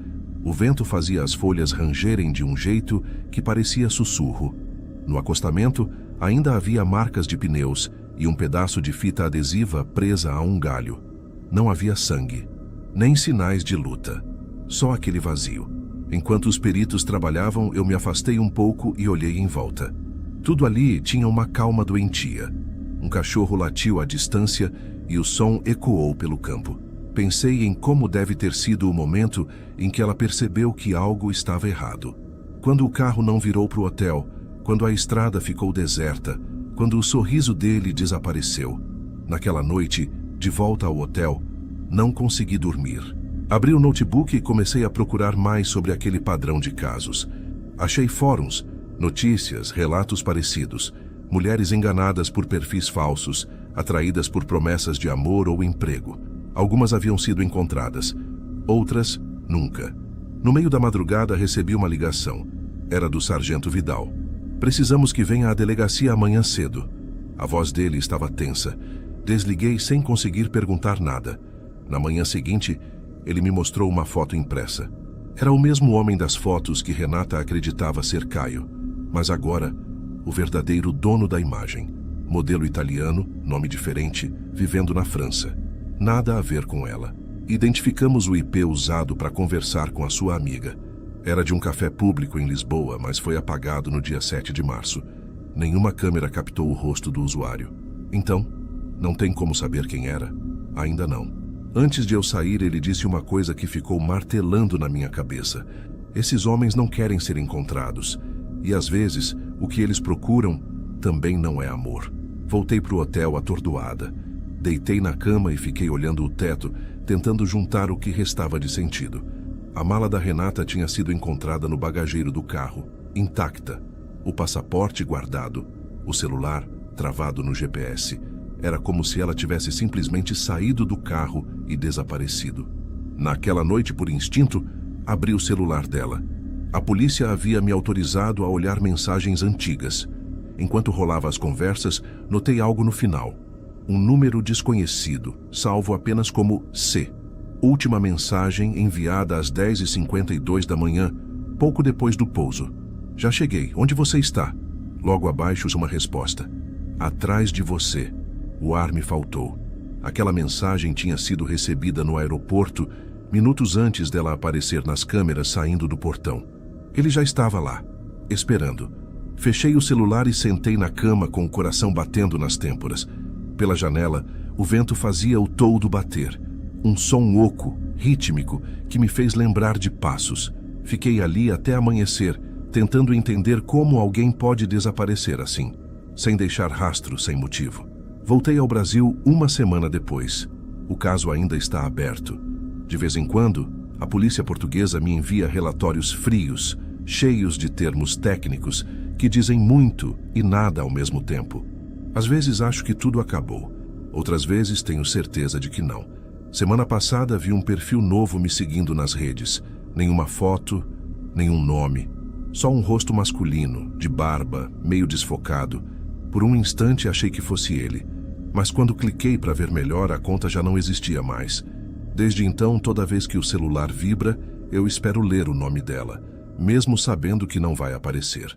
Speaker 1: O vento fazia as folhas rangerem de um jeito que parecia sussurro. No acostamento, ainda havia marcas de pneus e um pedaço de fita adesiva presa a um galho. Não havia sangue, nem sinais de luta. Só aquele vazio. Enquanto os peritos trabalhavam, eu me afastei um pouco e olhei em volta. Tudo ali tinha uma calma doentia. Um cachorro latiu à distância e o som ecoou pelo campo. Pensei em como deve ter sido o momento em que ela percebeu que algo estava errado. Quando o carro não virou para o hotel, quando a estrada ficou deserta, quando o sorriso dele desapareceu. Naquela noite, de volta ao hotel, não consegui dormir. Abri o notebook e comecei a procurar mais sobre aquele padrão de casos. Achei fóruns, notícias, relatos parecidos, mulheres enganadas por perfis falsos, atraídas por promessas de amor ou emprego. Algumas haviam sido encontradas, outras nunca. No meio da madrugada recebi uma ligação. Era do sargento Vidal. Precisamos que venha à delegacia amanhã cedo. A voz dele estava tensa. Desliguei sem conseguir perguntar nada. Na manhã seguinte, ele me mostrou uma foto impressa. Era o mesmo homem das fotos que Renata acreditava ser Caio, mas agora, o verdadeiro dono da imagem. Modelo italiano, nome diferente, vivendo na França. Nada a ver com ela. Identificamos o IP usado para conversar com a sua amiga. Era de um café público em Lisboa, mas foi apagado no dia 7 de março. Nenhuma câmera captou o rosto do usuário. Então, não tem como saber quem era? Ainda não. Antes de eu sair, ele disse uma coisa que ficou martelando na minha cabeça. Esses homens não querem ser encontrados. E às vezes, o que eles procuram também não é amor. Voltei para o hotel atordoada. Deitei na cama e fiquei olhando o teto, tentando juntar o que restava de sentido. A mala da Renata tinha sido encontrada no bagageiro do carro, intacta. O passaporte guardado, o celular travado no GPS. Era como se ela tivesse simplesmente saído do carro e desaparecido. Naquela noite, por instinto, abri o celular dela. A polícia havia me autorizado a olhar mensagens antigas. Enquanto rolava as conversas, notei algo no final. Um número desconhecido, salvo apenas como C. Última mensagem enviada às 10h52 da manhã, pouco depois do pouso. Já cheguei. Onde você está? Logo abaixo, uma resposta. Atrás de você. O ar me faltou. Aquela mensagem tinha sido recebida no aeroporto, minutos antes dela aparecer nas câmeras saindo do portão. Ele já estava lá, esperando. Fechei o celular e sentei na cama com o coração batendo nas têmporas. Pela janela, o vento fazia o toldo bater. Um som oco, rítmico, que me fez lembrar de passos. Fiquei ali até amanhecer, tentando entender como alguém pode desaparecer assim, sem deixar rastro, sem motivo. Voltei ao Brasil uma semana depois. O caso ainda está aberto. De vez em quando, a polícia portuguesa me envia relatórios frios, cheios de termos técnicos, que dizem muito e nada ao mesmo tempo. Às vezes acho que tudo acabou. Outras vezes tenho certeza de que não. Semana passada vi um perfil novo me seguindo nas redes. Nenhuma foto, nenhum nome. Só um rosto masculino, de barba, meio desfocado. Por um instante achei que fosse ele. Mas quando cliquei para ver melhor, a conta já não existia mais. Desde então, toda vez que o celular vibra, eu espero ler o nome dela, mesmo sabendo que não vai aparecer.